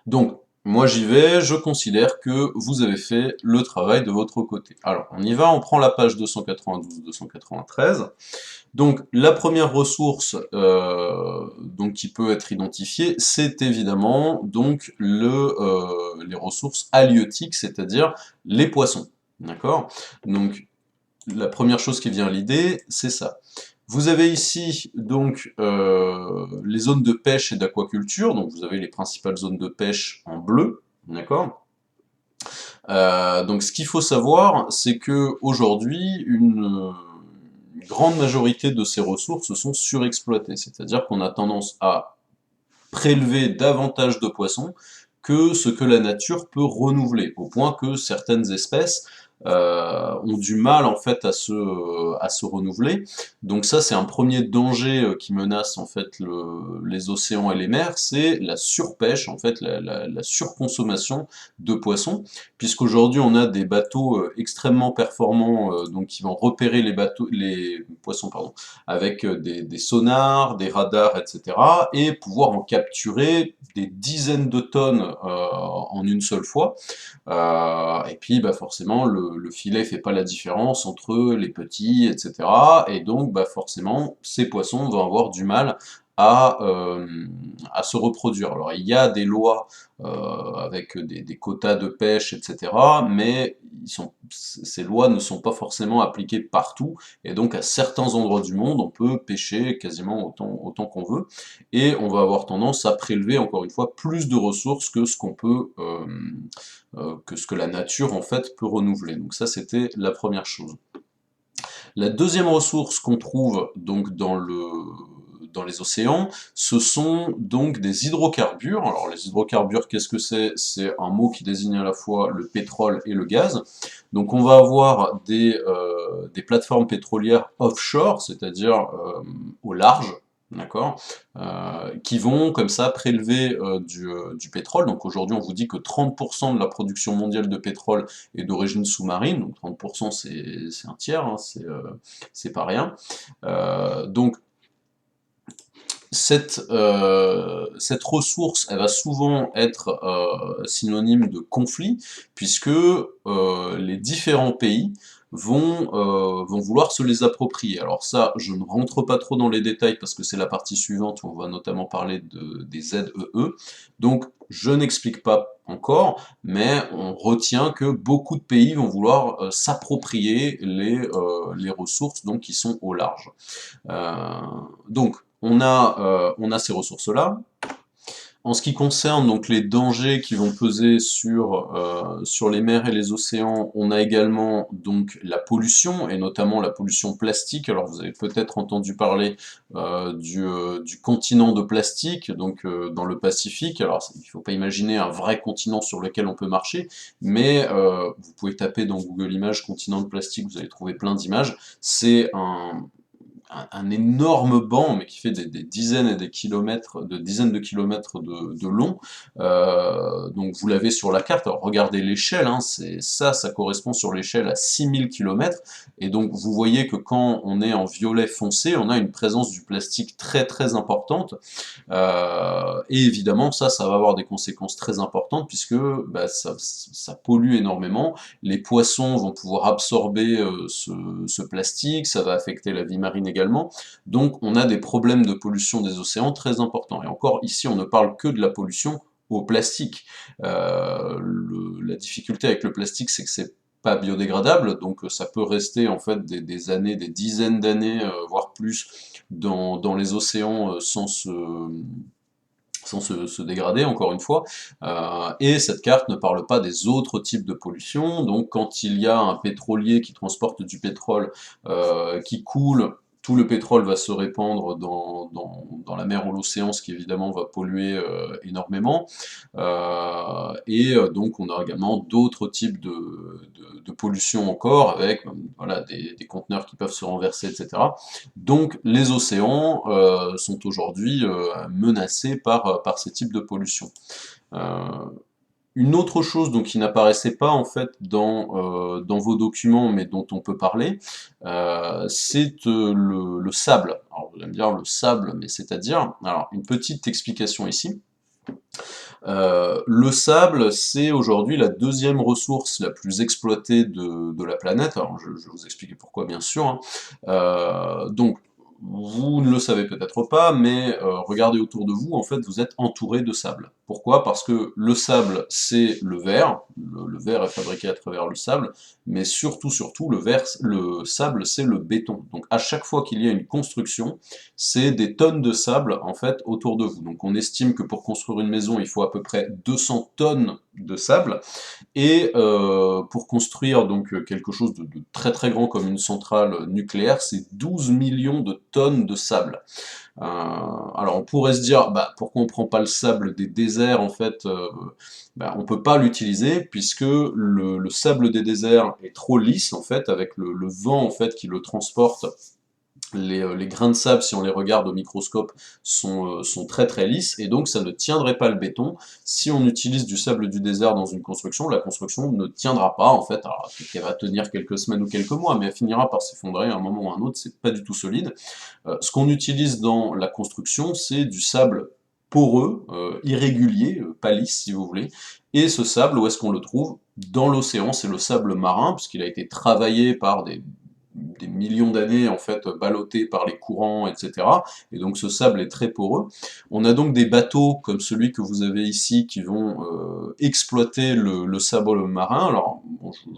Donc, moi j'y vais, je considère que vous avez fait le travail de votre côté. Alors, on y va, on prend la page 292-293. Donc, la première ressource donc, qui peut être identifiée, c'est évidemment donc, les ressources halieutiques, c'est-à-dire les poissons. D'accord? Donc, la première chose qui vient à l'idée, c'est ça. Vous avez ici donc les zones de pêche et d'aquaculture, donc vous avez les principales zones de pêche en bleu, d'accord? Donc ce qu'il faut savoir, c'est que aujourd'hui, une grande majorité de ces ressources sont surexploitées, c'est-à-dire qu'on a tendance à prélever davantage de poissons que ce que la nature peut renouveler, au point que certaines espèces ont du mal en fait à se renouveler. Donc ça c'est un premier danger qui menace en fait les océans et les mers, c'est la surpêche, en fait la surconsommation de poissons, puisqu'aujourd'hui on a des bateaux extrêmement performants donc qui vont repérer les poissons pardon, avec des sonars, des radars, etc. et pouvoir en capturer des dizaines de tonnes en une seule fois. Et puis bah, forcément le filet fait pas la différence entre les petits, etc. Et donc bah, forcément ces poissons vont avoir du mal à se reproduire. Alors il y a des lois avec des quotas de pêche, etc. Mais ces lois ne sont pas forcément appliquées partout, et donc à certains endroits du monde, on peut pêcher quasiment autant qu'on veut, et on va avoir tendance à prélever, encore une fois, plus de ressources que ce qu'on peut, que ce que la nature en fait peut renouveler. Donc ça c'était la première chose. La deuxième ressource qu'on trouve donc dans les océans, ce sont donc des hydrocarbures. Alors les hydrocarbures, qu'est-ce que c'est? C'est un mot qui désigne à la fois le pétrole et le gaz. Donc on va avoir des plateformes pétrolières offshore, c'est-à-dire au large, d'accord, qui vont comme ça prélever du pétrole. Donc aujourd'hui on vous dit que 30% de la production mondiale de pétrole est d'origine sous-marine, donc 30% c'est un tiers, hein, c'est pas rien. Donc cette ressource, elle va souvent être synonyme de conflit, puisque les différents pays vont vouloir se les approprier. Alors ça, je ne rentre pas trop dans les détails, parce que c'est la partie suivante où on va notamment parler des ZEE. Donc je n'explique pas encore, mais on retient que beaucoup de pays vont vouloir s'approprier les ressources donc, qui sont au large. Donc, on a ces ressources-là. En ce qui concerne donc les dangers qui vont peser sur les mers et les océans, on a également donc la pollution, et notamment la pollution plastique. Alors vous avez peut-être entendu parler du continent de plastique, donc dans le Pacifique. Alors il ne faut pas imaginer un vrai continent sur lequel on peut marcher, mais vous pouvez taper dans Google Images continent de plastique, vous allez trouver plein d'images. C'est un énorme banc, mais qui fait des dizaines et des kilomètres, dizaines de kilomètres de long. Donc vous l'avez sur la carte. Alors regardez l'échelle, hein, ça correspond sur l'échelle à 6000 km. Et donc vous voyez que quand on est en violet foncé, on a une présence du plastique très très importante. Et évidemment, ça va avoir des conséquences très importantes, puisque bah, ça pollue énormément. Les poissons vont pouvoir absorber ce plastique, ça va affecter la vie marine également. Donc on a des problèmes de pollution des océans très importants. Et encore, ici, on ne parle que de la pollution au plastique. La difficulté avec le plastique, c'est que c'est pas biodégradable, donc ça peut rester en fait des années, des dizaines d'années, voire plus, dans les océans sans se dégrader, encore une fois. Et cette carte ne parle pas des autres types de pollution. Donc quand il y a un pétrolier qui transporte du pétrole qui coule, tout le pétrole va se répandre dans la mer ou l'océan, ce qui évidemment va polluer énormément. Donc on a également d'autres types de pollution encore, avec voilà, des conteneurs qui peuvent se renverser, etc. Donc les océans sont aujourd'hui menacés par ces types de pollution. Une autre chose donc, qui n'apparaissait pas en fait dans vos documents, mais dont on peut parler, c'est le sable. Alors vous allez me dire le sable, mais c'est-à-dire, alors une petite explication ici. Le sable, c'est aujourd'hui la deuxième ressource la plus exploitée de la planète. Alors, je vais vous expliquer pourquoi, bien sûr, hein. Donc, vous ne le savez peut-être pas, mais regardez autour de vous, en fait, vous êtes entouré de sable. Pourquoi? Parce que le sable, c'est le verre. Le verre est fabriqué à travers le sable, mais surtout, le sable, c'est le béton. Donc, à chaque fois qu'il y a une construction, c'est des tonnes de sable en fait autour de vous. Donc on estime que pour construire une maison, il faut à peu près 200 tonnes de sable, et pour construire donc quelque chose de très très grand comme une centrale nucléaire, c'est 12 millions de tonnes de sable. Alors on pourrait se dire, bah, pourquoi on prend pas le sable des déserts en fait, bah, on peut pas l'utiliser puisque le sable des déserts est trop lisse en fait, avec le vent en fait qui le transporte. Les grains de sable, si on les regarde au microscope, sont très très lisses, et donc ça ne tiendrait pas le béton. Si on utilise du sable du désert dans une construction, la construction ne tiendra pas, en fait. Alors, peut-être qu'elle va tenir quelques semaines ou quelques mois, mais elle finira par s'effondrer à un moment ou à un autre, c'est pas du tout solide. Ce qu'on utilise dans la construction, c'est du sable poreux, irrégulier, pas lisse si vous voulez, et ce sable, où est-ce qu'on le trouve? Dans l'océan, c'est le sable marin, puisqu'il a été travaillé par des millions d'années en fait ballottés par les courants, etc. Et donc ce sable est très poreux. On a donc des bateaux comme celui que vous avez ici qui vont exploiter le sable marin. Alors bon, je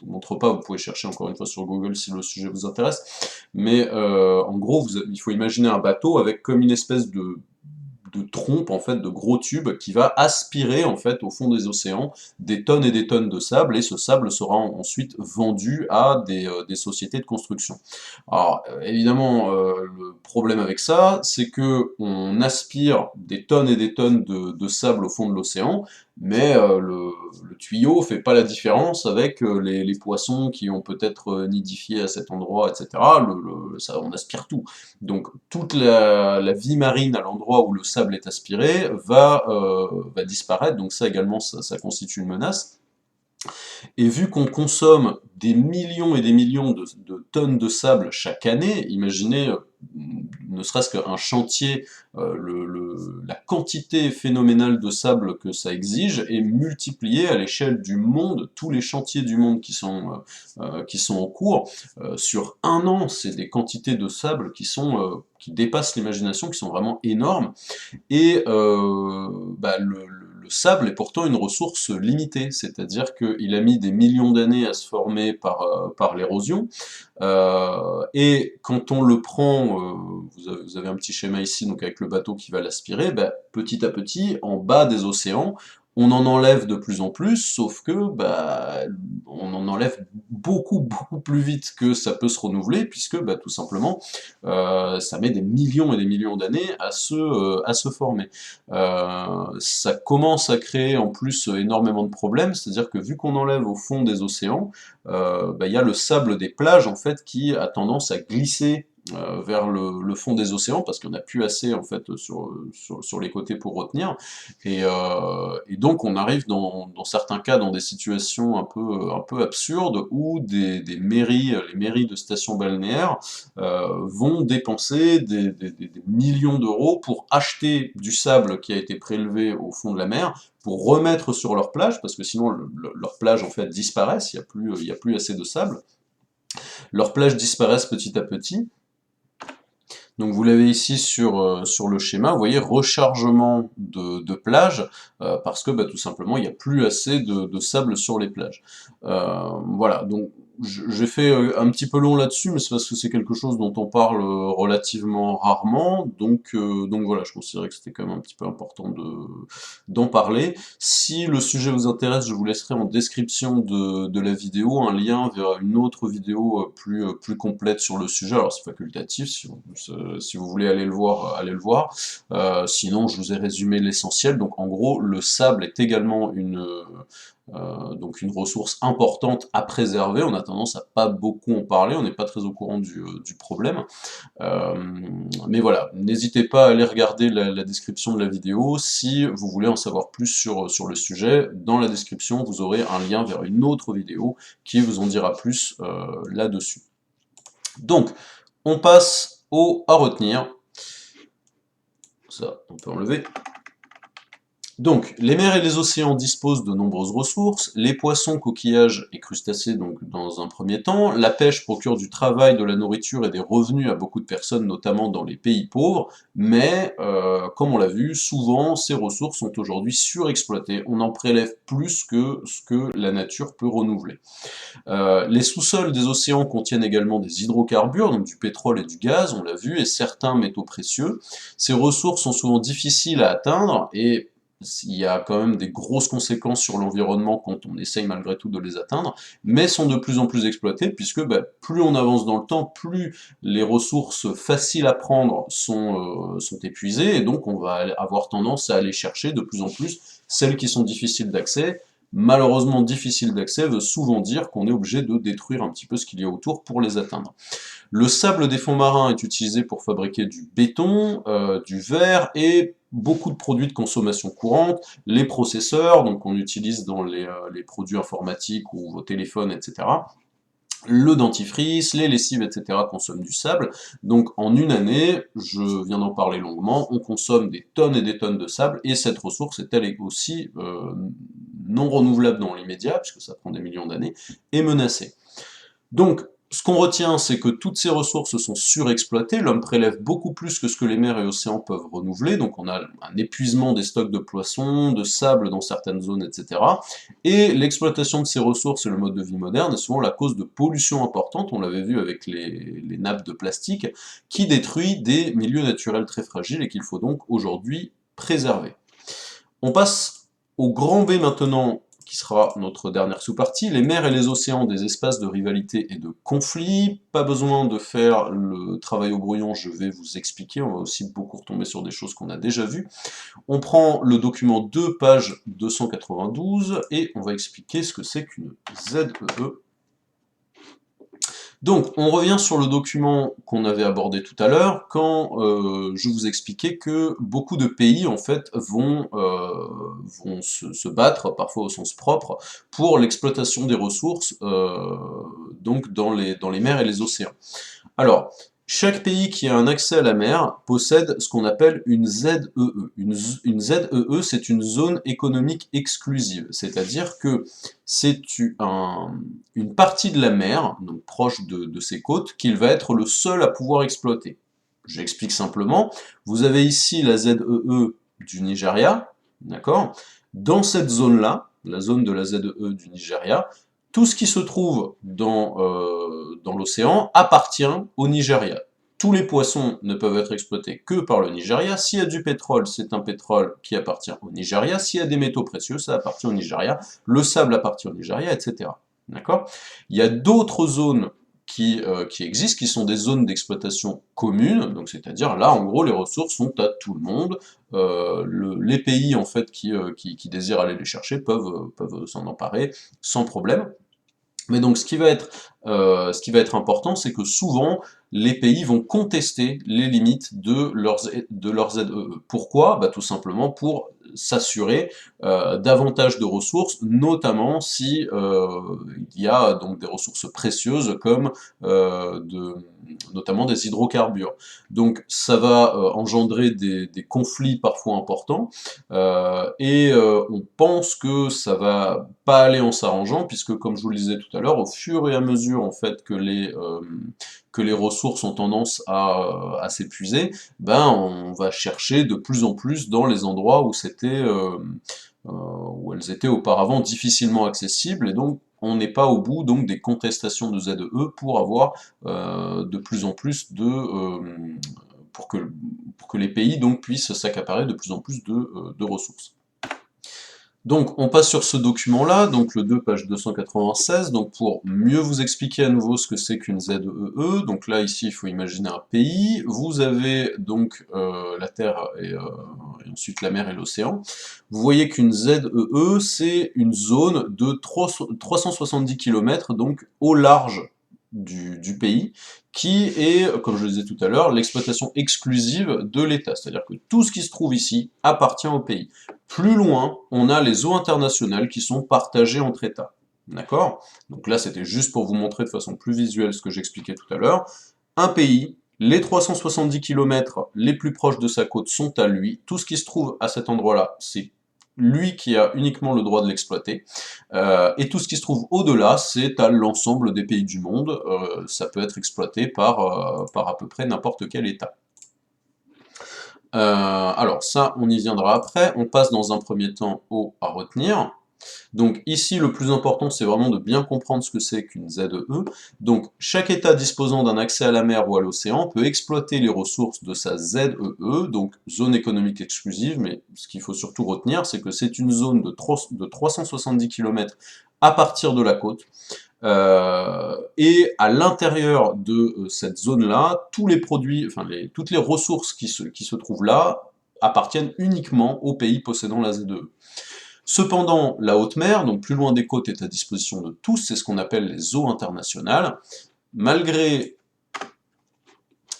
vous montre pas, vous pouvez chercher encore une fois sur Google si le sujet vous intéresse. Mais en gros, il faut imaginer un bateau avec comme une espèce de trompe en fait, de gros tubes qui va aspirer en fait au fond des océans des tonnes et des tonnes de sable, et ce sable sera ensuite vendu à des sociétés de construction. Alors évidemment, le problème avec ça, c'est que on aspire des tonnes et des tonnes de sable au fond de l'océan, mais le tuyau fait pas la différence avec les poissons qui ont peut-être nidifié à cet endroit, etc. Ça, on aspire tout. Donc toute la vie marine à l'endroit où le sable est aspiré va disparaître, donc ça également ça constitue une menace. Et vu qu'on consomme des millions et des millions de tonnes de sable chaque année, imaginez ne serait-ce qu'un chantier, la quantité phénoménale de sable que ça exige est multipliée à l'échelle du monde, tous les chantiers du monde qui sont en cours. Sur un an, c'est des quantités de sable qui dépassent l'imagination, qui sont vraiment énormes. Et bah, le sable est pourtant une ressource limitée, c'est-à-dire qu'il a mis des millions d'années à se former par l'érosion, et quand on le prend, vous avez un petit schéma ici, donc avec le bateau qui va l'aspirer, bah, petit à petit, en bas des océans, on en enlève de plus en plus, sauf que bah, on en enlève beaucoup plus vite que ça peut se renouveler, puisque bah, tout simplement, ça met des millions et des millions d'années à se former. Ça commence à créer en plus énormément de problèmes, c'est-à-dire que vu qu'on enlève au fond des océans, bah, y a le sable des plages en fait qui a tendance à glisser vers le fond des océans, parce qu'on n'a plus assez en fait sur les côtés pour retenir, et donc on arrive dans certains cas dans des situations un peu absurdes où les mairies de stations balnéaires vont dépenser des millions d'euros pour acheter du sable qui a été prélevé au fond de la mer, pour remettre sur leur plage, parce que sinon leurs plages en fait disparaissent, il y a plus assez de sable. Leurs plages disparaissent petit à petit. Donc vous l'avez ici sur le schéma, vous voyez rechargement de plage, parce que bah, tout simplement il n'y a plus assez de sable sur les plages. Voilà, donc j'ai fait un petit peu long là-dessus, mais c'est parce que c'est quelque chose dont on parle relativement rarement, donc voilà, je considérais que c'était quand même un petit peu important d'en parler. Si le sujet vous intéresse, je vous laisserai en description de la vidéo un lien vers une autre vidéo plus complète sur le sujet. Alors c'est facultatif, si vous voulez aller le voir, allez le voir. Sinon, je vous ai résumé l'essentiel. Donc en gros, le sable est également donc une ressource importante à préserver. On a tendance à pas beaucoup en parler, on n'est pas très au courant du problème. Euh, mais voilà, n'hésitez pas à aller regarder la description de la vidéo si vous voulez en savoir plus sur le sujet. Dans la description, vous aurez un lien vers une autre vidéo qui vous en dira plus là-dessus. Donc, on passe au à retenir. Ça, on peut enlever. Donc, les mers et les océans disposent de nombreuses ressources, les poissons, coquillages et crustacés donc dans un premier temps, la pêche procure du travail, de la nourriture et des revenus à beaucoup de personnes, notamment dans les pays pauvres, mais, comme on l'a vu, souvent ces ressources sont aujourd'hui surexploitées, on en prélève plus que ce que la nature peut renouveler. Les sous-sols des océans contiennent également des hydrocarbures, donc du pétrole et du gaz, on l'a vu, et certains métaux précieux. Ces ressources sont souvent difficiles à atteindre, et il y a quand même des grosses conséquences sur l'environnement quand on essaye malgré tout de les atteindre, mais sont de plus en plus exploitées, puisque plus on avance dans le temps, plus les ressources faciles à prendre sont épuisées, et donc on va avoir tendance à aller chercher de plus en plus celles qui sont difficiles d'accès. Malheureusement, difficiles d'accès veut souvent dire qu'on est obligé de détruire un petit peu ce qu'il y a autour pour les atteindre. Le sable des fonds marins est utilisé pour fabriquer du béton, du verre et beaucoup de produits de consommation courante, les processeurs, donc on utilise dans les produits informatiques ou vos téléphones, etc. Le dentifrice, les lessives, etc. consomment du sable. Donc en une année, je viens d'en parler longuement, on consomme des tonnes et des tonnes de sable, et cette ressource est elle aussi non renouvelable dans l'immédiat, puisque ça prend des millions d'années, et menacée. Donc, ce qu'on retient, c'est que toutes ces ressources sont surexploitées, l'homme prélève beaucoup plus que ce que les mers et océans peuvent renouveler, donc on a un épuisement des stocks de poissons, de sable dans certaines zones, etc. Et l'exploitation de ces ressources et le mode de vie moderne est souvent la cause de pollution importante, on l'avait vu avec les nappes de plastique, qui détruit des milieux naturels très fragiles et qu'il faut donc aujourd'hui préserver. On passe au grand B maintenant, qui sera notre dernière sous-partie, les mers et les océans, des espaces de rivalité et de conflit. Pas besoin de faire le travail au brouillon, je vais vous expliquer, on va aussi beaucoup retomber sur des choses qu'on a déjà vues. On prend le document 2, page 292, et on va expliquer ce que c'est qu'une ZEE. Donc, on revient sur le document qu'on avait abordé tout à l'heure, quand je vous expliquais que beaucoup de pays, en fait, vont se battre, parfois au sens propre, pour l'exploitation des ressources, donc dans les mers et les océans. Alors, chaque pays qui a un accès à la mer possède ce qu'on appelle une ZEE. Une ZEE, c'est une zone économique exclusive, c'est-à-dire que c'est une partie de la mer, donc proche de ses côtes, qu'il va être le seul à pouvoir exploiter. J'explique simplement, vous avez ici la ZEE du Nigeria, d'accord? Dans cette zone-là, la zone de la ZEE du Nigeria, tout ce qui se trouve dans l'océan appartient au Nigeria. Tous les poissons ne peuvent être exploités que par le Nigeria. S'il y a du pétrole, c'est un pétrole qui appartient au Nigeria. S'il y a des métaux précieux, ça appartient au Nigeria. Le sable appartient au Nigeria, etc. D'accord? Il y a d'autres zones qui existent, qui sont des zones d'exploitation commune, donc c'est-à-dire là, en gros, les ressources sont à tout le monde. Les pays en fait qui désirent aller les chercher peuvent s'en emparer sans problème. Mais donc ce qui va être important, c'est que souvent, les pays vont contester les limites de leurs ZEE. Pourquoi? Tout simplement pour s'assurer davantage de ressources, notamment si il y a donc des ressources précieuses comme notamment des hydrocarbures. Donc ça va engendrer des conflits parfois importants, on pense que ça va pas aller en s'arrangeant, puisque comme je vous le disais tout à l'heure, au fur et à mesure en fait que les ressources ont tendance à s'épuiser, on va chercher de plus en plus dans les endroits où elles étaient auparavant difficilement accessibles, et donc on n'est pas au bout donc des contestations de ZEE pour avoir de plus en plus pour que les pays donc puissent s'accaparer de plus en plus de ressources. Donc on passe sur ce document-là, donc le 2, page 296, donc pour mieux vous expliquer à nouveau ce que c'est qu'une ZEE, donc là ici il faut imaginer un pays, vous avez donc la Terre et ensuite la mer et l'océan. Vous voyez qu'une ZEE, c'est une zone de 370 km, donc au large du pays, qui est, comme je le disais tout à l'heure, l'exploitation exclusive de l'État, c'est-à-dire que tout ce qui se trouve ici appartient au pays. Plus loin, on a les eaux internationales qui sont partagées entre États. D'accord? Donc là, c'était juste pour vous montrer de façon plus visuelle ce que j'expliquais tout à l'heure. Un pays, les 370 km les plus proches de sa côte sont à lui. Tout ce qui se trouve à cet endroit-là, c'est lui qui a uniquement le droit de l'exploiter. Et tout ce qui se trouve au-delà, c'est à l'ensemble des pays du monde. Ça peut être exploité par à peu près n'importe quel État. Alors ça, on y viendra après. On passe dans un premier temps au à retenir. Donc ici, le plus important, c'est vraiment de bien comprendre ce que c'est qu'une ZEE. Donc chaque État disposant d'un accès à la mer ou à l'océan peut exploiter les ressources de sa ZEE, donc zone économique exclusive, mais ce qu'il faut surtout retenir, c'est que c'est une zone de 370 km à partir de la côte. Et à l'intérieur de cette zone-là, tous les produits, enfin toutes les ressources qui se trouvent là appartiennent uniquement aux pays possédant la ZEE. Cependant, la haute mer, donc plus loin des côtes, est à disposition de tous, c'est ce qu'on appelle les eaux internationales. Malgré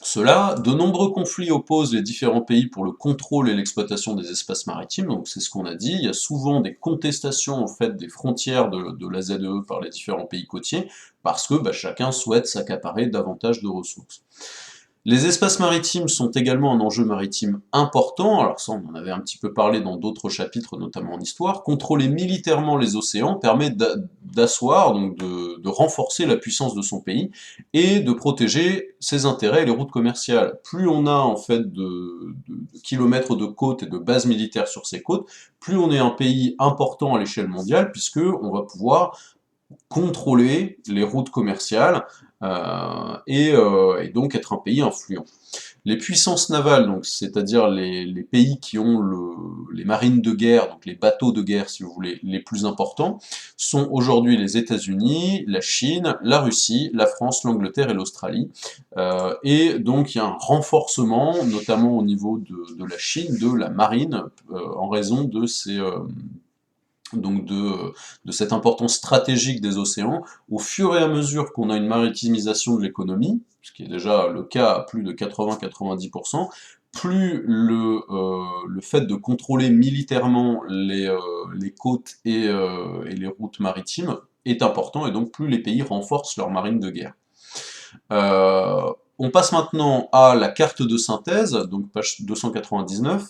cela, de nombreux conflits opposent les différents pays pour le contrôle et l'exploitation des espaces maritimes, donc c'est ce qu'on a dit, il y a souvent des contestations en fait des frontières de la ZEE par les différents pays côtiers, parce que chacun souhaite s'accaparer davantage de ressources. Les espaces maritimes sont également un enjeu maritime important, alors ça on en avait un petit peu parlé dans d'autres chapitres, notamment en histoire. Contrôler militairement les océans permet d'asseoir, donc de renforcer la puissance de son pays, et de protéger ses intérêts et les routes commerciales. Plus on a en fait de kilomètres de côtes et de bases militaires sur ces côtes, plus on est un pays important à l'échelle mondiale, puisque on va pouvoir contrôler les routes commerciales, et donc être un pays influent. Les puissances navales, donc c'est-à-dire les pays qui ont les marines de guerre, donc les bateaux de guerre si vous voulez, les plus importants, sont aujourd'hui les États-Unis, la Chine, la Russie, la France, l'Angleterre et l'Australie. Et donc il y a un renforcement, notamment au niveau de la Chine, de la marine, en raison de ces donc de cette importance stratégique des océans. Au fur et à mesure qu'on a une maritimisation de l'économie, ce qui est déjà le cas à plus de 80-90%, plus le fait de contrôler militairement les côtes et les routes maritimes est important, et donc plus les pays renforcent leur marine de guerre. On passe maintenant à la carte de synthèse, donc page 299.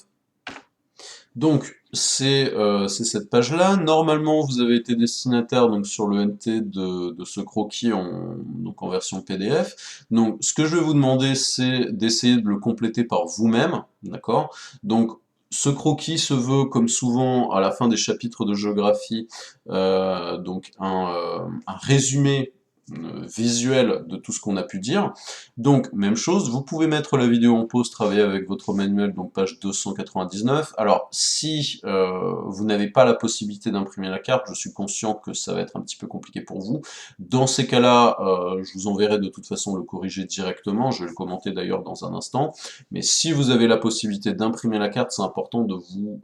Donc, c'est cette page-là. Normalement, vous avez été destinataire donc, sur le NT de ce croquis donc en version PDF. Donc, ce que je vais vous demander, c'est d'essayer de le compléter par vous-même, d'accord? Donc, ce croquis se veut, comme souvent à la fin des chapitres de géographie, donc un résumé visuel de tout ce qu'on a pu dire. Donc, même chose, vous pouvez mettre la vidéo en pause, travailler avec votre manuel, donc page 299. Alors, si vous n'avez pas la possibilité d'imprimer la carte, je suis conscient que ça va être un petit peu compliqué pour vous. Dans ces cas-là, je vous enverrai de toute façon le corriger directement, je vais le commenter d'ailleurs dans un instant. Mais si vous avez la possibilité d'imprimer la carte, c'est important de vous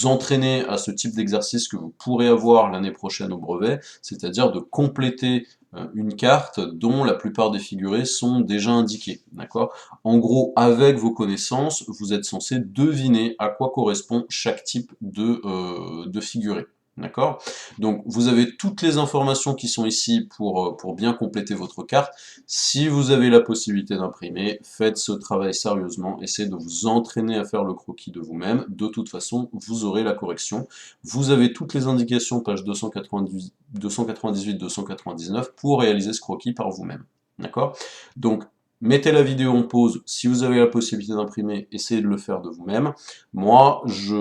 entraîner à ce type d'exercice que vous pourrez avoir l'année prochaine au brevet, c'est-à-dire de compléter une carte dont la plupart des figurés sont déjà indiqués, d'accord? En gros, avec vos connaissances, vous êtes censé deviner à quoi correspond chaque type de figuré. D'accord? Donc vous avez toutes les informations qui sont ici pour bien compléter votre carte. Si vous avez la possibilité d'imprimer, faites ce travail sérieusement, essayez de vous entraîner à faire le croquis de vous-même. De toute façon, vous aurez la correction. Vous avez toutes les indications, page 298-299, pour réaliser ce croquis par vous-même. D'accord? Donc, mettez la vidéo en pause. Si vous avez la possibilité d'imprimer, essayez de le faire de vous-même. Moi, je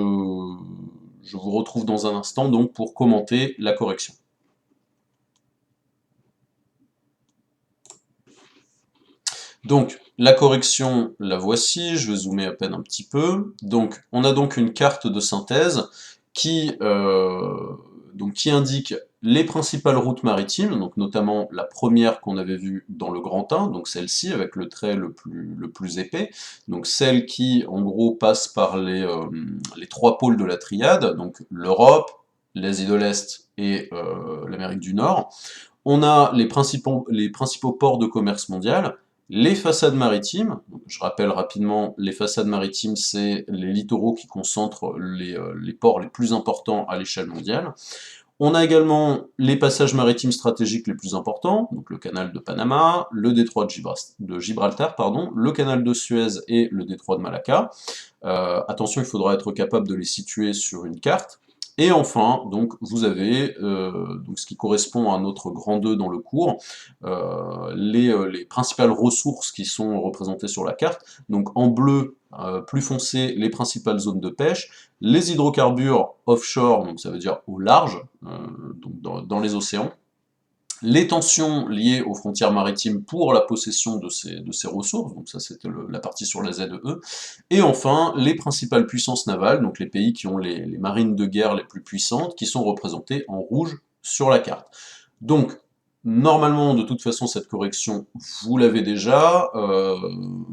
vous retrouve dans un instant donc pour commenter la correction. Donc, la correction, la voici, je vais zoomer à peine un petit peu. Donc, on a donc une carte de synthèse qui indique les principales routes maritimes, donc notamment la première qu'on avait vue dans le Grand 1, donc celle-ci avec le trait le plus épais, donc celle qui en gros passe par les 3 pôles de la triade, donc l'Europe, l'Asie de l'Est et l'Amérique du Nord. On a les principaux ports de commerce mondial, les façades maritimes. Donc, je rappelle rapidement, les façades maritimes, c'est les littoraux qui concentrent les ports les plus importants à l'échelle mondiale. On a également les passages maritimes stratégiques les plus importants, donc le canal de Panama, le détroit de Gibraltar, pardon, le canal de Suez et le détroit de Malacca. Attention, il faudra être capable de les situer sur une carte. Et enfin, donc, vous avez donc ce qui correspond à notre grand 2 dans le cours, les principales ressources qui sont représentées sur la carte. Donc en bleu, plus foncé, les principales zones de pêche, les hydrocarbures offshore, donc ça veut dire au large, donc dans les océans, les tensions liées aux frontières maritimes pour la possession de ces ressources, donc ça c'était la partie sur la ZEE, et enfin les principales puissances navales, donc les pays qui ont les marines de guerre les plus puissantes, qui sont représentés en rouge sur la carte. Donc, normalement, de toute façon, cette correction, vous l'avez déjà,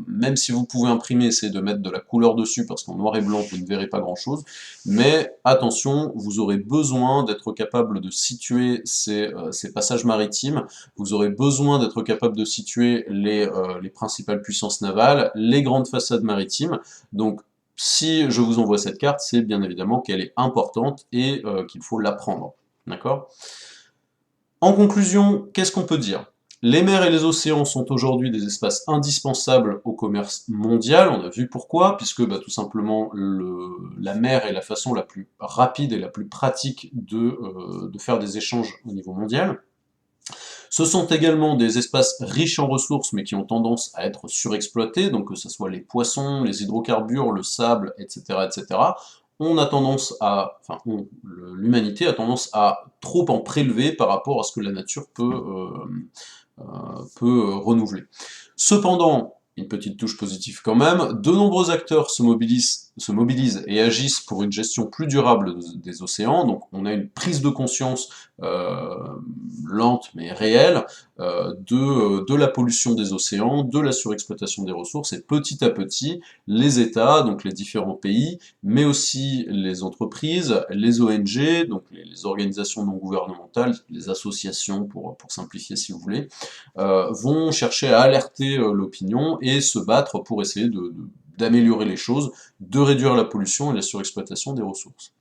même si vous pouvez imprimer, essayez de mettre de la couleur dessus, parce qu'en noir et blanc, vous ne verrez pas grand-chose, mais attention, vous aurez besoin d'être capable de situer ces passages maritimes, vous aurez besoin d'être capable de situer les principales puissances navales, les grandes façades maritimes, donc si je vous envoie cette carte, c'est bien évidemment qu'elle est importante et qu'il faut l'apprendre, d'accord ? En conclusion, qu'est-ce qu'on peut dire? Les mers et les océans sont aujourd'hui des espaces indispensables au commerce mondial, on a vu pourquoi, puisque tout simplement la mer est la façon la plus rapide et la plus pratique de faire des échanges au niveau mondial. Ce sont également des espaces riches en ressources, mais qui ont tendance à être surexploités, donc que ce soit les poissons, les hydrocarbures, le sable, etc., etc. On a tendance à, enfin, l'humanité a tendance à trop en prélever par rapport à ce que la nature peut renouveler. Cependant, une petite touche positive quand même, de nombreux acteurs se mobilisent et agissent pour une gestion plus durable des océans, donc on a une prise de conscience lente mais réelle de la pollution des océans, de la surexploitation des ressources, et petit à petit, les États, donc les différents pays, mais aussi les entreprises, les ONG, donc les organisations non gouvernementales, les associations pour simplifier si vous voulez, vont chercher à alerter l'opinion et se battre pour essayer d'améliorer les choses, de réduire la pollution et la surexploitation des ressources.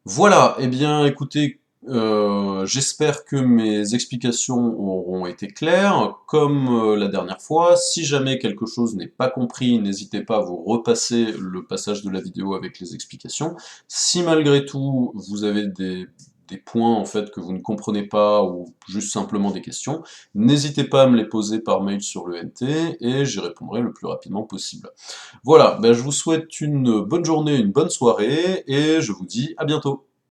Voilà, eh bien écoutez, j'espère que mes explications auront été claires. Comme la dernière fois, si jamais quelque chose n'est pas compris, n'hésitez pas à vous repasser le passage de la vidéo avec les explications. Si malgré tout vous avez des points en fait que vous ne comprenez pas ou juste simplement des questions, n'hésitez pas à me les poser par mail sur le NT et j'y répondrai le plus rapidement possible. Voilà, je vous souhaite une bonne journée, une bonne soirée et je vous dis à bientôt.